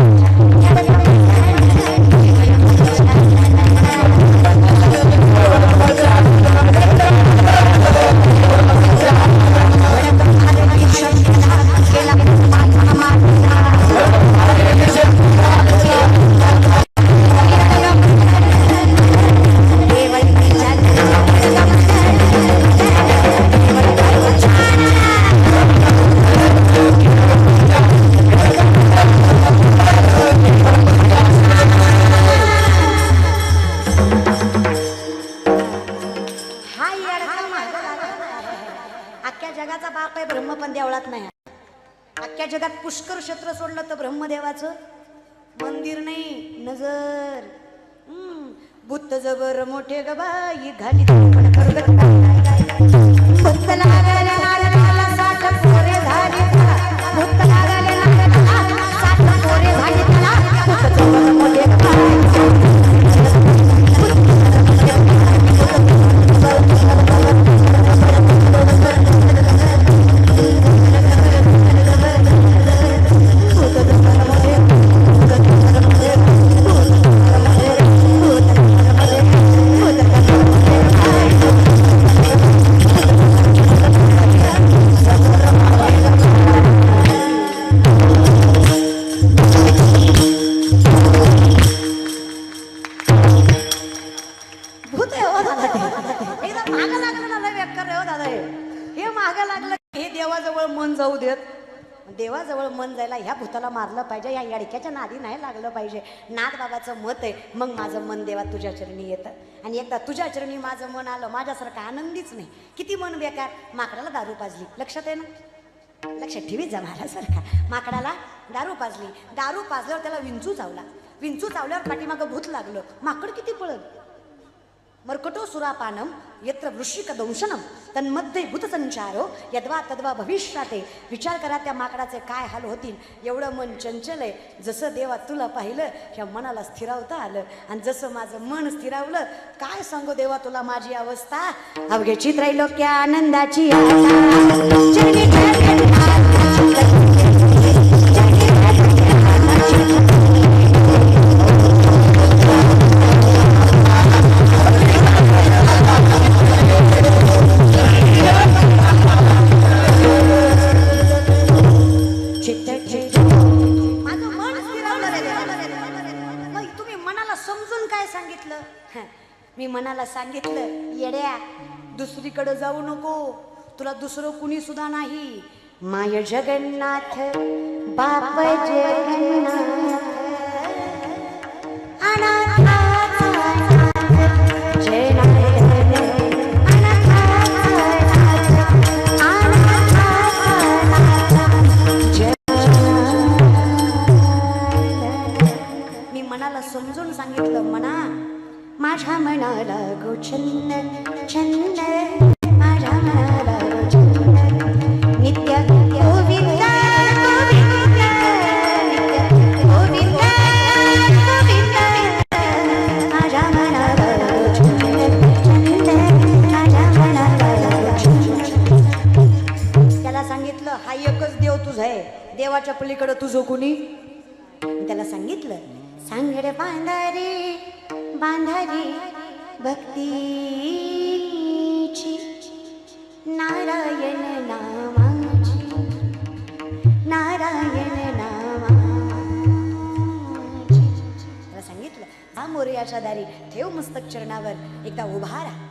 जगात पुष्कर क्षेत्र सोडलं तर ब्रह्मदेवाचं मंदिर नाही नजर. बुद्ध जबर मोठे गबाई घाली बुद्ध लागले नारळाला 60 पोरे झाली बुद्ध लागले नारळाला 60 पोरे झाली बुद्ध जबर मोठे गबाई देवाजवळ मन जायला ह्या भूताला मारलं पाहिजे, या याडक्याच्या नादी नाही लागलं पाहिजे. नाथबाबाचं मत आहे, मग माझं मन देवा तुझ्या चरणी येतं. आणि एकदा तुझ्या चरणी माझं मन आलं, माझ्यासारखं आनंदीच नाही. किती मन बेकार, माकडाला दारू पाजली, लक्षात आहे ना, लक्षात ठेवीत जा महाराजसारखा. माकडाला दारू पाजली, दारू पाजल्यावर त्याला विंचू चावला, विंचू चावल्यावर पाठीमागं भूत लागलं. माकड किती पळलं. मर्कटो सुरापानम यत्र वृश्चिक दंशनम तन्मध्ये भूतसंचारो यद्वा तद्वा भविष्याते. विचार करा त्या माकडाचे काय हाल होतील. एवढं मन चंचल आहे. जसं देवा तुला पाहिलं ह्या मनाला स्थिरावता आलं, आणि जसं माझं मन स्थिरावलं, काय सांगू देवा तुला माझी अवस्था. अवघेची त्रैलोक्य आनंदाची मी मनाला सांगितलं, येड्या दुसरीकडे जाऊ नको, तुला दुसरं कुणी सुद्धा नाही. माय जगन्नाथ बाप जगन्नाथ मी मनाला समजून सांगितलं, मना माझ्या मनाला गो छंद छंद, माझ्या मनाला गो छंद नित्य गोविंद गोविंद, नित्य गोविंद गोविंद, माझ्या मनाला गो छंद छंद, माझ्या मनाला गो छंद. त्याला सांगितलं हा एकच देव तुझा आहे, देवाच्या पलीकडे तुझं कुणी. त्याला सांगितलं, सांगडे बांधारी बांधारी भक्तीची, नारायण नामाची, नारायण नामाची. त्याला सांगितलं हा मोरयाच्या दारी ठेव मस्तक चरणावर, एकदा उभा राहा.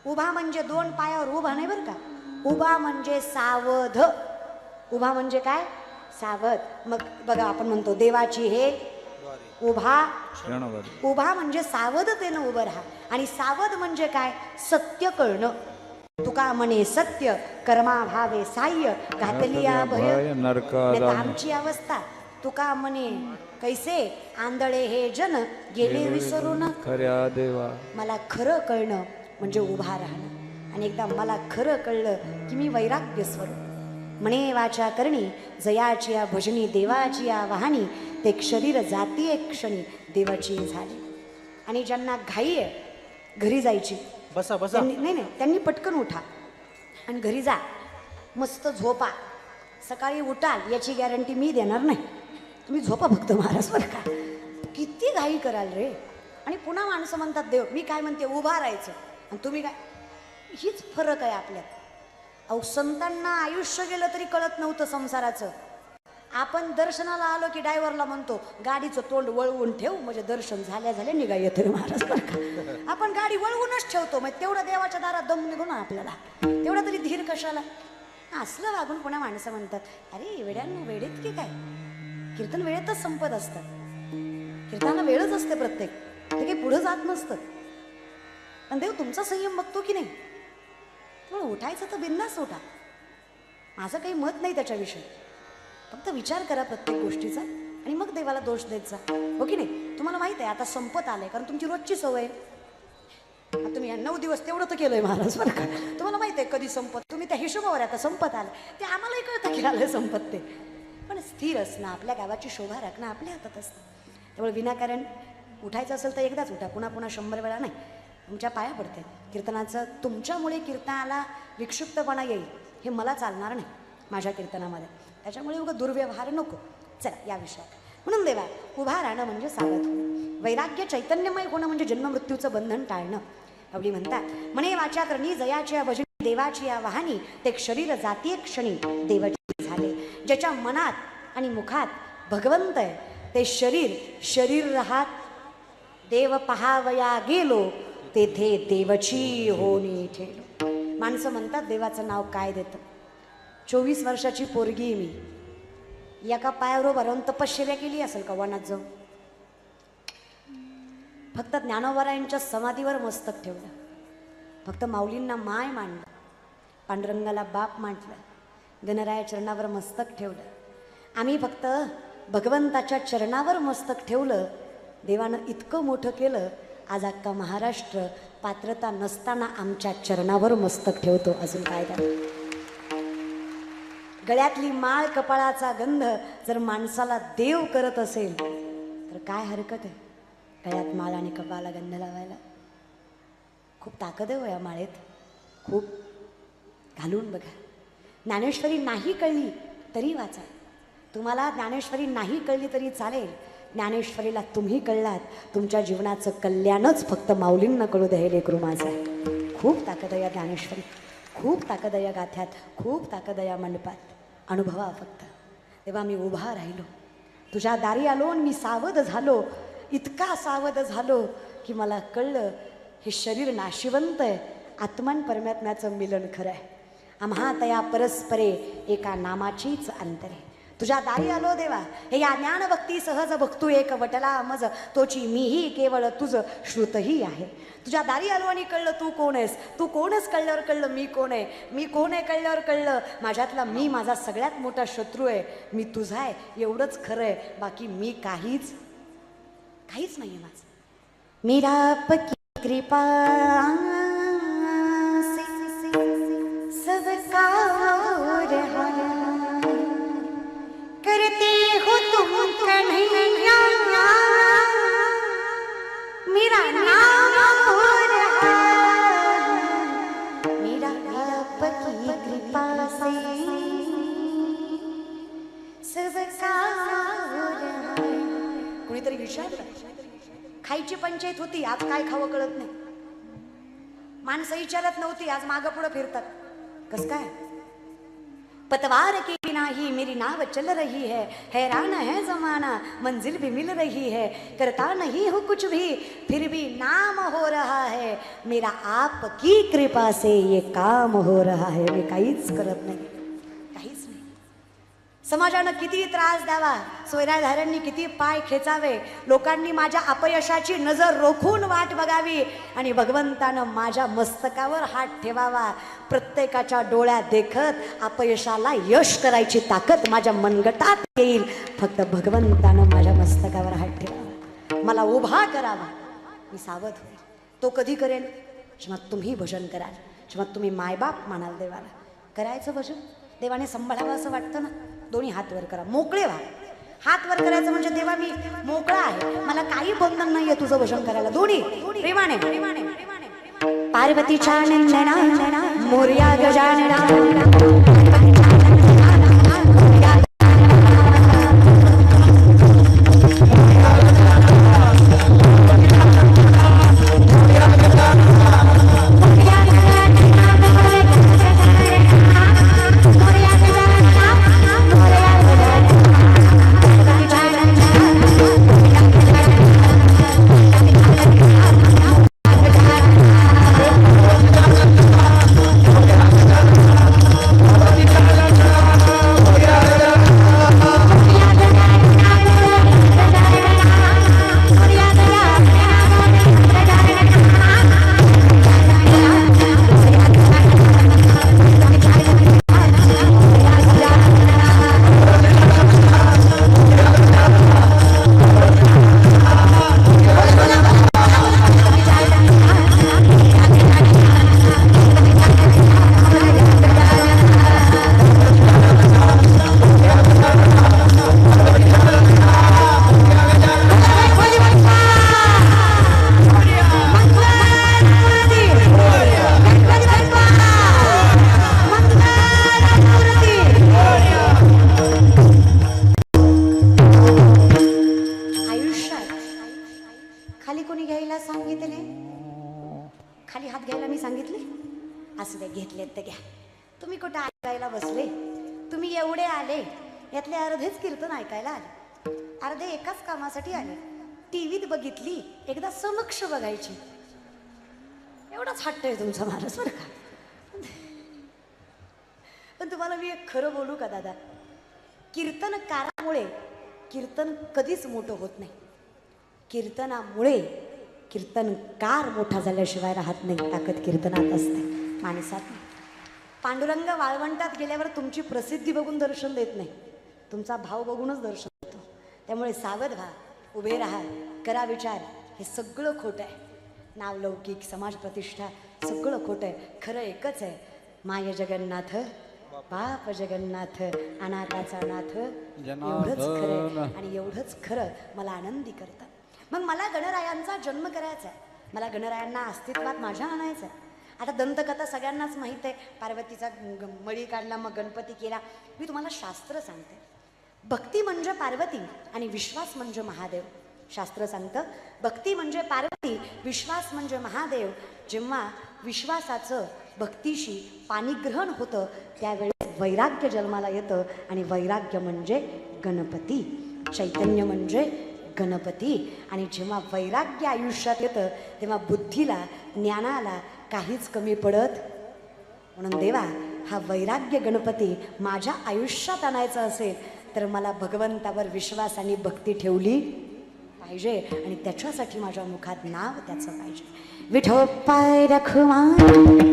उभा म्हणजे दोन पायावर उभा नाही बरं का, उभा म्हणजे सावध. उभा म्हणजे काय, सावध. मग बघा आपण म्हणतो देवाची हे उभा, उभा म्हणजे सावधतेनं उभं राहा. आणि सावध म्हणजे काय, सत्य कळणं. तुका म्हणे सत्य कर्माभावे साह्य, घातली भय नरका आमची अवस्था. तुका म्हणे कैसे आंधळे हे जन गेले विसरून, खऱ्या देवा मला खरं कळणं म्हणजे उभा राहणं. आणि एकदा मला खरं कळलं की मी वैराग्य स्वरूप. म्हणे वाचा करणी जयाची या भजनी, देवाची या वाहनी, ते शरीर जाती एक क्षणी देवाची झाली. आणि ज्यांना घाई आहे घरी जायची, बसा बसा, नाही नाही त्यांनी पटकन उठा आणि घरी जा, मस्त झोपा. सकाळी उठाल याची गॅरंटी मी देणार नाही, तुम्ही झोपा फक्त महाराज बरं का. किती घाई कराल रे. आणि पुन्हा माणसं म्हणतात देव, मी काय म्हणते उभा राहायचं, आणि तुम्ही काय. हीच फरक आहे आपल्यात. अहो संतांना आयुष्य गेलं तरी कळत नव्हतं संसाराचं. आपण दर्शनाला आलो की ड्रायव्हरला म्हणतो गाडीचं तोंड वळवून ठेव, म्हणजे दर्शन झाल्या झाल्या निघा येते महाराज बरं का. आपण गाडी वळवूनच ठेवतो, मग तेवढं देवाच्या दारात दम निघू ना आपल्याला, तेवढा तरी धीर कशाला. असलं वागून पुन्हा माणसं म्हणतात अरे वेड्यांना वेळेत की काय. कीर्तन वेळेतच संपत असतं, कीर्तनाला वेळच असते प्रत्येक, ते काही पुढं जात नसतं. पण देव तुमचा संयम बघतो की नाही. त्यामुळे उठायचं तर बिंदास उठा, माझं काही मत नाही त्याच्याविषयी. फक्त विचार करा प्रत्येक गोष्टीचा आणि मग देवाला दोष देत जा, हो की नाही. तुम्हाला माहित आहे आता संपत आलंय, कारण तुमची रोजची सवय. तुम्ही 9 दिवस तेवढं तर केलंय महाराज बरं का. तुम्हाला माहित आहे कधी संपत, तुम्ही त्या हिशोबावर आता संपत आलं ते आम्हालाही कळतं की आलंय संपत ते. पण स्थिर असणं, आपल्या गावाची शोभा राखणं आपल्या हातात असतं. त्यामुळे विनाकारण उठायचं असेल तर एकदाच उठा, पुन्हा पुन्हा 100 वेळा नाही. तुमच्या पाया पडते कीर्तनाचं. तुमच्यामुळे कीर्तनाला विक्षिप्तपणा येईल हे मला चालणार नाही माझ्या कीर्तनामध्ये. त्याच्यामुळे उगा दुर्व्यवहार नको. चला या विषयात. म्हणून देवा उभा राहणं म्हणजे सावध होणं, वैराग्य चैतन्यमय होणं म्हणजे जन्ममृत्यूचं बंधन टाळणं. अवली म्हणतात म्हणे वाचा करणी जयाची या भजनी, देवाची या वाहनी, ते शरीर जाती क्षणी देवाची झाले. ज्याच्या मनात आणि मुखात भगवंत आहे ते शरीर राहात. देव पहावया गेलो तेथे देवची होणी ठेलो. माणसं म्हणतात देवाचं नाव काय देतं. 24 वर्षाची पोरगी मी, एका पायावर उभा राहून तपश्चर्या केली असेल का वनात जाऊन? फक्त ज्ञानोबरायांच्या समाधीवर मस्तक ठेवलं, फक्त माऊलींना माय मांडलं, पांडुरंगाला बाप मांडलं, गणराया चरणावर मस्तक ठेवलं. आम्ही फक्त भगवंताच्या चरणावर मस्तक ठेवलं. देवानं इतकं मोठं केलं, आज अख्खा महाराष्ट्र पात्रता नसताना आमच्या चरणावर मस्तक ठेवतो. अजून काय त्याला? गळ्यातली माळ कपाळाचा गंध जर माणसाला देव करत असेल तर काय हरकत आहे गळ्यात माळ आणि कपाळाला गंध लावायला? खूप ताकद आहे हो या माळेत, खूप. घालून बघा. ज्ञानेश्वरी नाही कळली तरी वाचा. तुम्हाला ज्ञानेश्वरी नाही कळली तरी चालेल. ज्ञानेश्वरीला तुम्ही कळलात, तुमच्या जीवनाचं कल्याणच फक्त माऊलींना कळू द्या. हे लेकरू माझं. खूप ताकद आहे या ज्ञानेश्वरी, खूप ताकद आहे या गाथ्यात, खूप ताकद आहे या मंडपात. अनुभवा फक्त. तेव्हा मी उभा राहिलो, तुझ्या दारी आलो आणि मी सावध झालो. इतका सावध झालो की मला कळलं हे शरीर नाशिवंत आहे, आत्मान परमात्म्याचं मिलन खरं आहे. आम्हा तया परस्परे एका नामाचीच अंतरे. तुझ्या दारी आलो देवा, हे या ज्ञानभक्ती सहज भक्तू एक वटला मज, तोची मीही केवळ तुझं श्रुतही आहे. तुझ्या दारी आलो आणि कळलं तू कोण आहेस. तू कोण आहेस कळल्यावर कळलं मी कोण आहे. मी कोण आहे कळल्यावर कळलं माझ्यातला मी माझा सगळ्यात मोठा शत्रू आहे. मी तुझा आहे एवढंच खरं आहे, बाकी मी काहीच नाही आहे माझं. मेरा आपकी कृपा से सबका हो रहा, करते हो तुम कन्हैया मेरा नाम हो रहा, मेरा आपकी कृपा से सबका हो रहा. कुणीतरी विचारलं, खायची पंचायत होती, आज काय खावं कळत नाही. माणसं विचारत नव्हती, आज मागं पुढं फिरतात. कस काय? पतवार की बिना ही मेरी नाव चल रही है, हैरान है जमाना मंजिल भी मिल रही है, करता नहीं हूँ कुछ भी फिर भी नाम हो रहा है, मेरा आपकी कृपा से ये काम हो रहा है. मी काहीच करत नाही, काहीच नाही. समाजानं किती त्रास द्यावा, सोयऱ्याधाऱ्यांनी किती पाय खेचावे, लोकांनी माझ्या अपयशाची नजर रोखून वाट बघावी आणि भगवंतानं माझ्या मस्तकावर हात ठेवावा. प्रत्येकाच्या डोळ्यात देखत अपयशाला यश करायची ताकद माझ्या मनगटात येईल. फक्त भगवंतानं माझ्या मस्तकावर हात ठेवावा, मला उभा करावा. मी सावध होईल. तो कधी करेल? जेव्हा तुम्ही भजन कराल, जेव्हा तुम्ही मायबाप म्हणाल देवाला. करायचं भजन देवाने सांभाळावं असं वाटतं ना, दोन्ही हात वर करा, मोकळे व्हा. हात वर करायचं म्हणजे देवा मी मोकळा आहे, मला काही बंधन नाहीये तुझं भजन करायला. दोन्ही प्रेमाने. पार्वतीच्या नंदना मोरया गजानना, खाली हात घ्यायला मी सांगितले? असं ते घेतलेत तर घ्या. तुम्ही कुठं ऐकायला बसले? तुम्ही एवढे आले, यातले अर्धेच कीर्तन ऐकायला आले, अर्धे एकाच कामासाठी आले. टीव्हीत बघितली, एकदा समक्ष बघायची. एवढाच हट्ट आहे तुमचा महाराज बरं का. पण तुम्हाला मी एक खरं बोलू का दादा, कीर्तनकारामुळे कीर्तन कधीच मोठं होत नाही. कीर्तनामुळे कीर्तनकार मोठा झाल्याशिवाय राहत नाही. ताकद कीर्तनात असते, माणसात नाही. पांडुरंग वाळवंटात गेल्यावर तुमची प्रसिद्धी बघून दर्शन देत नाही, तुमचा भाव बघूनच दर्शन देतो. त्यामुळे सावध व्हा, उभे राहा, करा विचार. हे सगळं खोटं आहे. नावलौकिक, समाज प्रतिष्ठा सगळं खोटं आहे. खरं एकच आहे, माय जगन्नाथ बाप जगन्नाथ, अनाथाचा नाथ, एवढंच खरं आहे. आणि एवढंच खरं मला आनंदी करतं. मग मला गणरायांचा जन्म करायचा आहे, मला गणरायांना अस्तित्वात माझ्या आणायचं आहे. आता दंतकथा सगळ्यांनाच माहीत आहे. पार्वतीचा मळी काढला, मग गणपती केला. मी तुम्हाला शास्त्र सांगते. भक्ती म्हणजे पार्वती आणि विश्वास म्हणजे महादेव. शास्त्र सांगतं भक्ती म्हणजे पार्वती, विश्वास म्हणजे महादेव. जेव्हा विश्वासाचं भक्तीशी पाणीग्रहण होतं त्यावेळेस वैराग्य जन्माला येतं. आणि वैराग्य म्हणजे गणपती, चैतन्य म्हणजे गणपती. आणि जेव्हा वैराग्य आयुष्यात येतं तेव्हा बुद्धीला, ज्ञानाला काहीच कमी पडत. म्हणून देवा, हा वैराग्य गणपती माझ्या आयुष्यात आणायचा असेल तर मला भगवंतावर विश्वास आणि भक्ती ठेवली पाहिजे. आणि त्याच्यासाठी माझ्या मुखात नाव त्याचं पाहिजे. विठोपाय रखुमाई,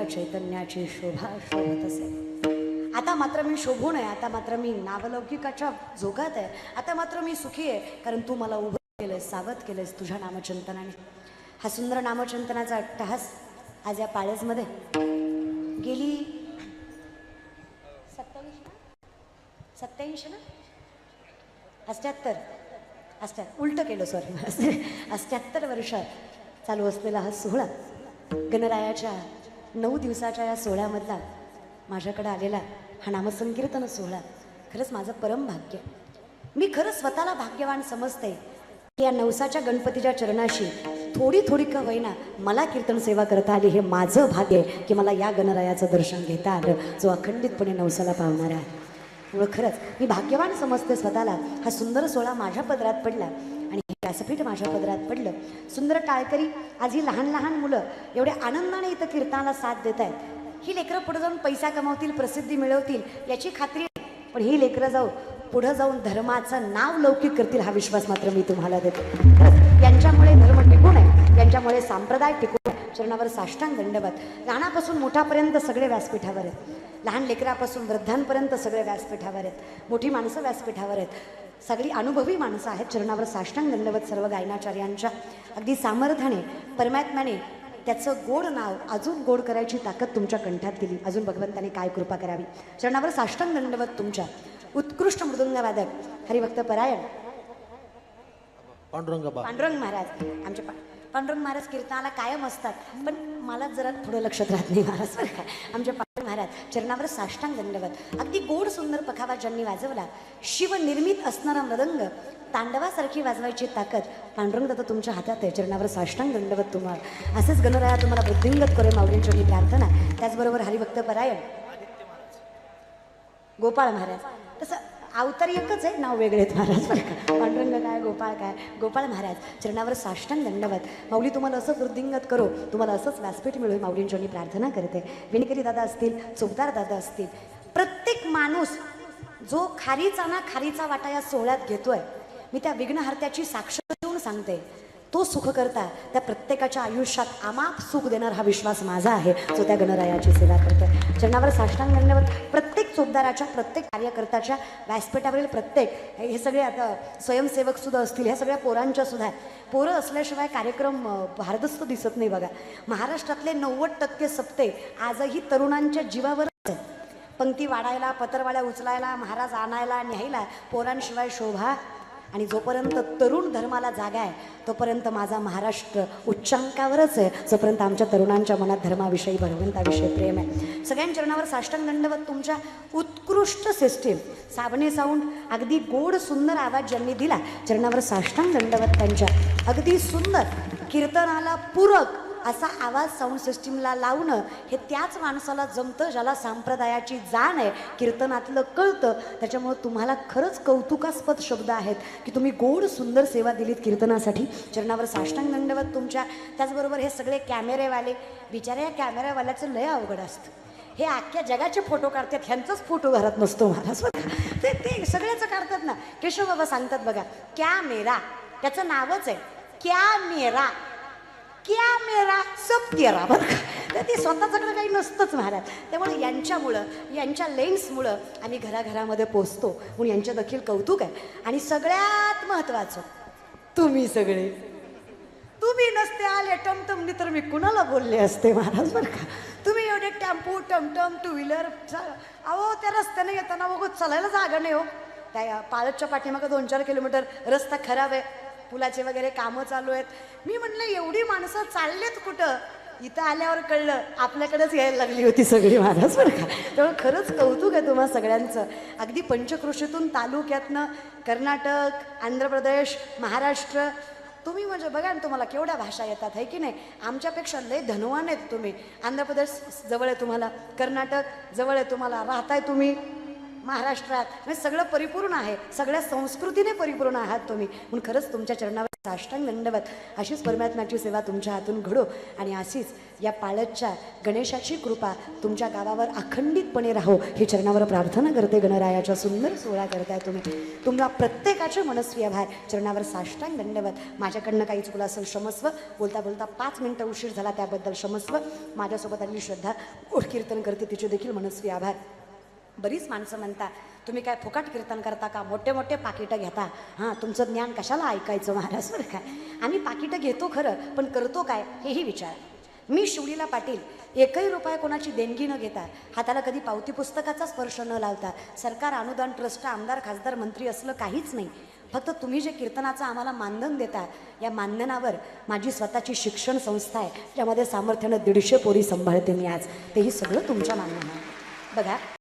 चैतन्याची शोभा शोभत असे. आता मात्र मी शोभू नये, आता मात्र मी नावलौकिकाच्या जोगात आहे, आता मात्र मी सुखी आहे, कारण तू मला उभं केलंस, सावध केलंस तुझ्या नामचिंतनाने. हा सुंदर नामचिंतनाचा अट्टहास आज या पाळसमध्ये गेली 87 ना 78 उलट केलं, सॉरी 78 वर्षात चालू असलेला हा सोहळा, गणरायाच्या 9 दिवसाच्या या सोहळ्यामधला माझ्याकडे आलेला हा नामसंकीर्तन सोहळा खरंच माझं परम भाग्य. मी खरंच स्वतःला भाग्यवान समजते की या नवसाच्या गणपतीच्या चरणाशी थोडी थोडी का होईना मला कीर्तन सेवा करता आली. हे माझं भाग्य आहे की मला या गणरायाचं दर्शन घेता आलं, जो अखंडितपणे नवसाला पावणारा आहे. त्यामुळे खरंच मी भाग्यवान समजते स्वतःला. हा सुंदर सोहळा माझ्या पदरात पडला आणि हे व्यासपीठ माझ्या पदरात पडलं. सुंदर टाळकरी, आज ही लहान लहान मुलं एवढ्या आनंदाने इथं कीर्तनाला साथ देत आहेत. ही लेकरं पुढे जाऊन पैसा कमावतील, प्रसिद्धी मिळवतील याची खात्री आहे, पण ही लेकरं पुढे जाऊन धर्माचं नाव लौकिक करतील हा विश्वास मात्र मी तुम्हाला देते. यांच्यामुळे धर्म टिकून आहे, यांच्यामुळे संप्रदाय टिकून आहे. चरणावर साष्टांग दंडवत. लहानापासून मोठ्यापर्यंत सगळे व्यासपीठावर आहेत, लहान लेकरापासून वृद्धांपर्यंत सगळे व्यासपीठावर आहेत, मोठी माणसं व्यासपीठावर आहेत, सगळी अनुभवी माणसं आहेत. चरणावर साष्टांग दंडवत सर्व गायनाचार्यांच्या. अगदी सामर्थ्याने परमात्म्याने त्याचं गोड नाव अजून गोड करायची ताकद तुमच्या कंठात दिली. अजून भगवंताने काय कृपा करावी. चरणावर साष्टांग दंडवत तुमच्या. उत्कृष्ट मृदुंगवादक हरिभक्त परायण पांडुरंग महाराज. आमचे पांडुरंग महाराज कीर्तनाला कायम असतात, पण मला जरा थोडं लक्षात राहत नाही महाराज बरं का. आमचे पांडुरंग महाराज चरणावर साष्टांग दंडवत. अगदी गोड सुंदर पखावा ज्यांनी वाजवला, शिवनिर्मित असणारा मृदंग तांडवासारखी वाजवायची ताकद पांडुरंग दादा तुमच्या हातात आहे. चरणावर साष्टांग दंडवत तुम्हाला. असेच गणराया तुम्हाला बुद्धिंगत करे माऊलींची प्रार्थना. त्याचबरोबर हरिभक्त परायण गोपाळ महाराज. तसं अवतार एकच आहे, नाव वेगळे आहेत महाराज बरं का. पांडुरंग काय, गोपाळ काय. गोपाळ महाराज चरणावर साष्टांग दंडवत. माऊली तुम्हाला असंच वृद्धिंगत करो, तुम्हाला असंच व्यासपीठ मिळू, माऊलींची मी प्रार्थना करते. विणकरी दादा असतील, चोपदार दादा असतील, प्रत्येक माणूस जो खारीचा ना खारीचा वाटा या सोहळ्यात घेतोय, मी त्या विघ्नहर्त्याची साक्ष देऊन सांगते, तो सुख करता त्या प्रत्येकाच्या आयुष्यात अमाप सुख देणार हा विश्वास माझा आहे, जो त्या गणरायाची सेवा करतोय. चरणावर साष्टांग दंडवत. प्रत्येक चोपदाराच्या, प्रत्येक कार्यकर्त्याच्या, व्यासपीठावरील प्रत्येक, हे सगळे आता स्वयंसेवक सुद्धा असतील, ह्या सगळ्या पोरांच्या सुद्धा. पोरं असल्याशिवाय कार्यक्रम भारदस्त दिसत नाही बघा. महाराष्ट्रातले 90% सप्ते आजही तरुणांच्या जीवावरच आहेत. पंक्ती वाढायला, पत्रवाड्या उचलायला, महाराज आणायला, न्यायला पोरांशिवाय शोभा. आणि जोपर्यंत तरुण धर्माला जागा आहे तोपर्यंत माझा महाराष्ट्र उच्चांकावरच आहे, जोपर्यंत आमच्या तरुणांच्या मनात धर्माविषयी, भगवंताविषयी प्रेम आहे. सगळ्यांच्या चरणावर साष्टांग दंडवत. तुमच्या उत्कृष्ट सिस्टीम, साबणे साऊंड, अगदी गोड सुंदर आवाज ज्यांनी दिला, चरणावर साष्टांग दंडवत त्यांच्या. अगदी सुंदर कीर्तनाला पूरक असा आवाज साऊंड सिस्टीमला लावणं हे त्याच माणसाला जमतं ज्याला संप्रदायाची जाण आहे, कीर्तनातलं कळतं. त्याच्यामुळं तुम्हाला खरंच कौतुकास्पद शब्द आहेत की तुम्ही गोड सुंदर सेवा दिलीत कीर्तनासाठी. चरणावर साष्टांग दंडवत तुमच्या. त्याचबरोबर हे सगळे कॅमेरेवाले, बिचारे या कॅमेरावाल्याचं लय अवघड असतं. हे अख्ख्या जगाचे फोटो काढतात, ह्यांचाच फोटो घरात नसतो महाराज. ते सगळ्याचं काढतात ना. केशव बाबा सांगतात बघा, कॅमेरा त्याचं नावच आहे कॅमेरा, क्या मेरा सब तेरा. बरं का, तर ते स्वतःच्याकडे काही नसतंच महाराज. त्यामुळे यांच्यामुळं, यांच्या लेन्समुळं आम्ही घराघरामध्ये पोचतो, म्हणून यांचं देखील कौतुक आहे. आणि सगळ्यात महत्त्वाचं, तुम्ही सगळे, तुम्ही नसते आले टमटमनी तर मी कुणाला बोलले असते महाराज बरं का. तुम्ही एवढे टेम्पो, टमटम, टू व्हीलर, अहो त्या रस्त्याने येताना बघू चालायला जागा नाही हो. त्या पाळतच्या पाठीमागं 2-4 किलोमीटर रस्ता खराब आहे, पुलाचे वगैरे कामं चालू आहेत. मी म्हटलं एवढी माणसं चाललेत कुठं, इथं आल्यावर कळलं आपल्याकडेच यायला लागली होती सगळी महाराज बरं का. त्यामुळे खरंच कौतुक आहे तुम्हा सगळ्यांचं. अगदी पंचक्रोशीतून, तालुक्यातनं, कर्नाटक, आंध्र प्रदेश, महाराष्ट्र, तुम्ही म्हणजे बघा ना तुम्हाला केवढ्या भाषा येतात आहे की नाही. आमच्यापेक्षा लय धनवान आहेत तुम्ही. आंध्र प्रदेश जवळ आहे तुम्हाला, कर्नाटक जवळ आहे तुम्हाला, राहताय तुम्ही महाराष्ट्रात, म्हणजे सगळं परिपूर्ण आहे, सगळ्या संस्कृतीने परिपूर्ण आहात तुम्ही. म्हणून खरंच तुमच्या चरणावर साष्टांग दंडवत. अशीच परमात्म्याची सेवा तुमच्या हातून घडो आणि अशीच या पाळतच्या गणेशाची कृपा तुमच्या गावावर अखंडितपणे राहो ही चरणावर प्रार्थना करते. गणरायाच्या सुंदर सोहळा करताय तुम्ही. तुम्हाला प्रत्येकाचे मनस्वी आभार. चरणावर साष्टांग दंडवत. माझ्याकडनं काही चुकलं असेल क्षमस्व. बोलता बोलता 5 मिनिटं उशीर झाला त्याबद्दल क्षमस्व. माझ्यासोबत आलेली श्रद्धा गोड कीर्तन करते, तिचे देखील मनस्वी आभार. बरीच माणसं म्हणता तुम्ही काय फुकट कीर्तन करता का, मोठे मोठे पाकिटं घेता, हां तुमचं ज्ञान कशाला ऐकायचं महाराज बरं काय. आम्ही पाकिटं घेतो खरं, पण करतो काय हेही विचार. मी शिवलीला पाटील, एकही रुपया कोणाची देणगी न घेता, हाताला कधी पावती पुस्तकाचा स्पर्श न लावता, सरकार, अनुदान, ट्रस्ट, आमदार, खासदार, मंत्री असलं काहीच नाही. फक्त तुम्ही जे कीर्तनाचं आम्हाला मानधन देता, या मानधनावर माझी स्वतःची शिक्षण संस्था आहे, ज्यामध्ये सामर्थ्यानं 150 पोरी सांभाळते मी आज. तेही सगळं तुमच्या मानधनावर. बघा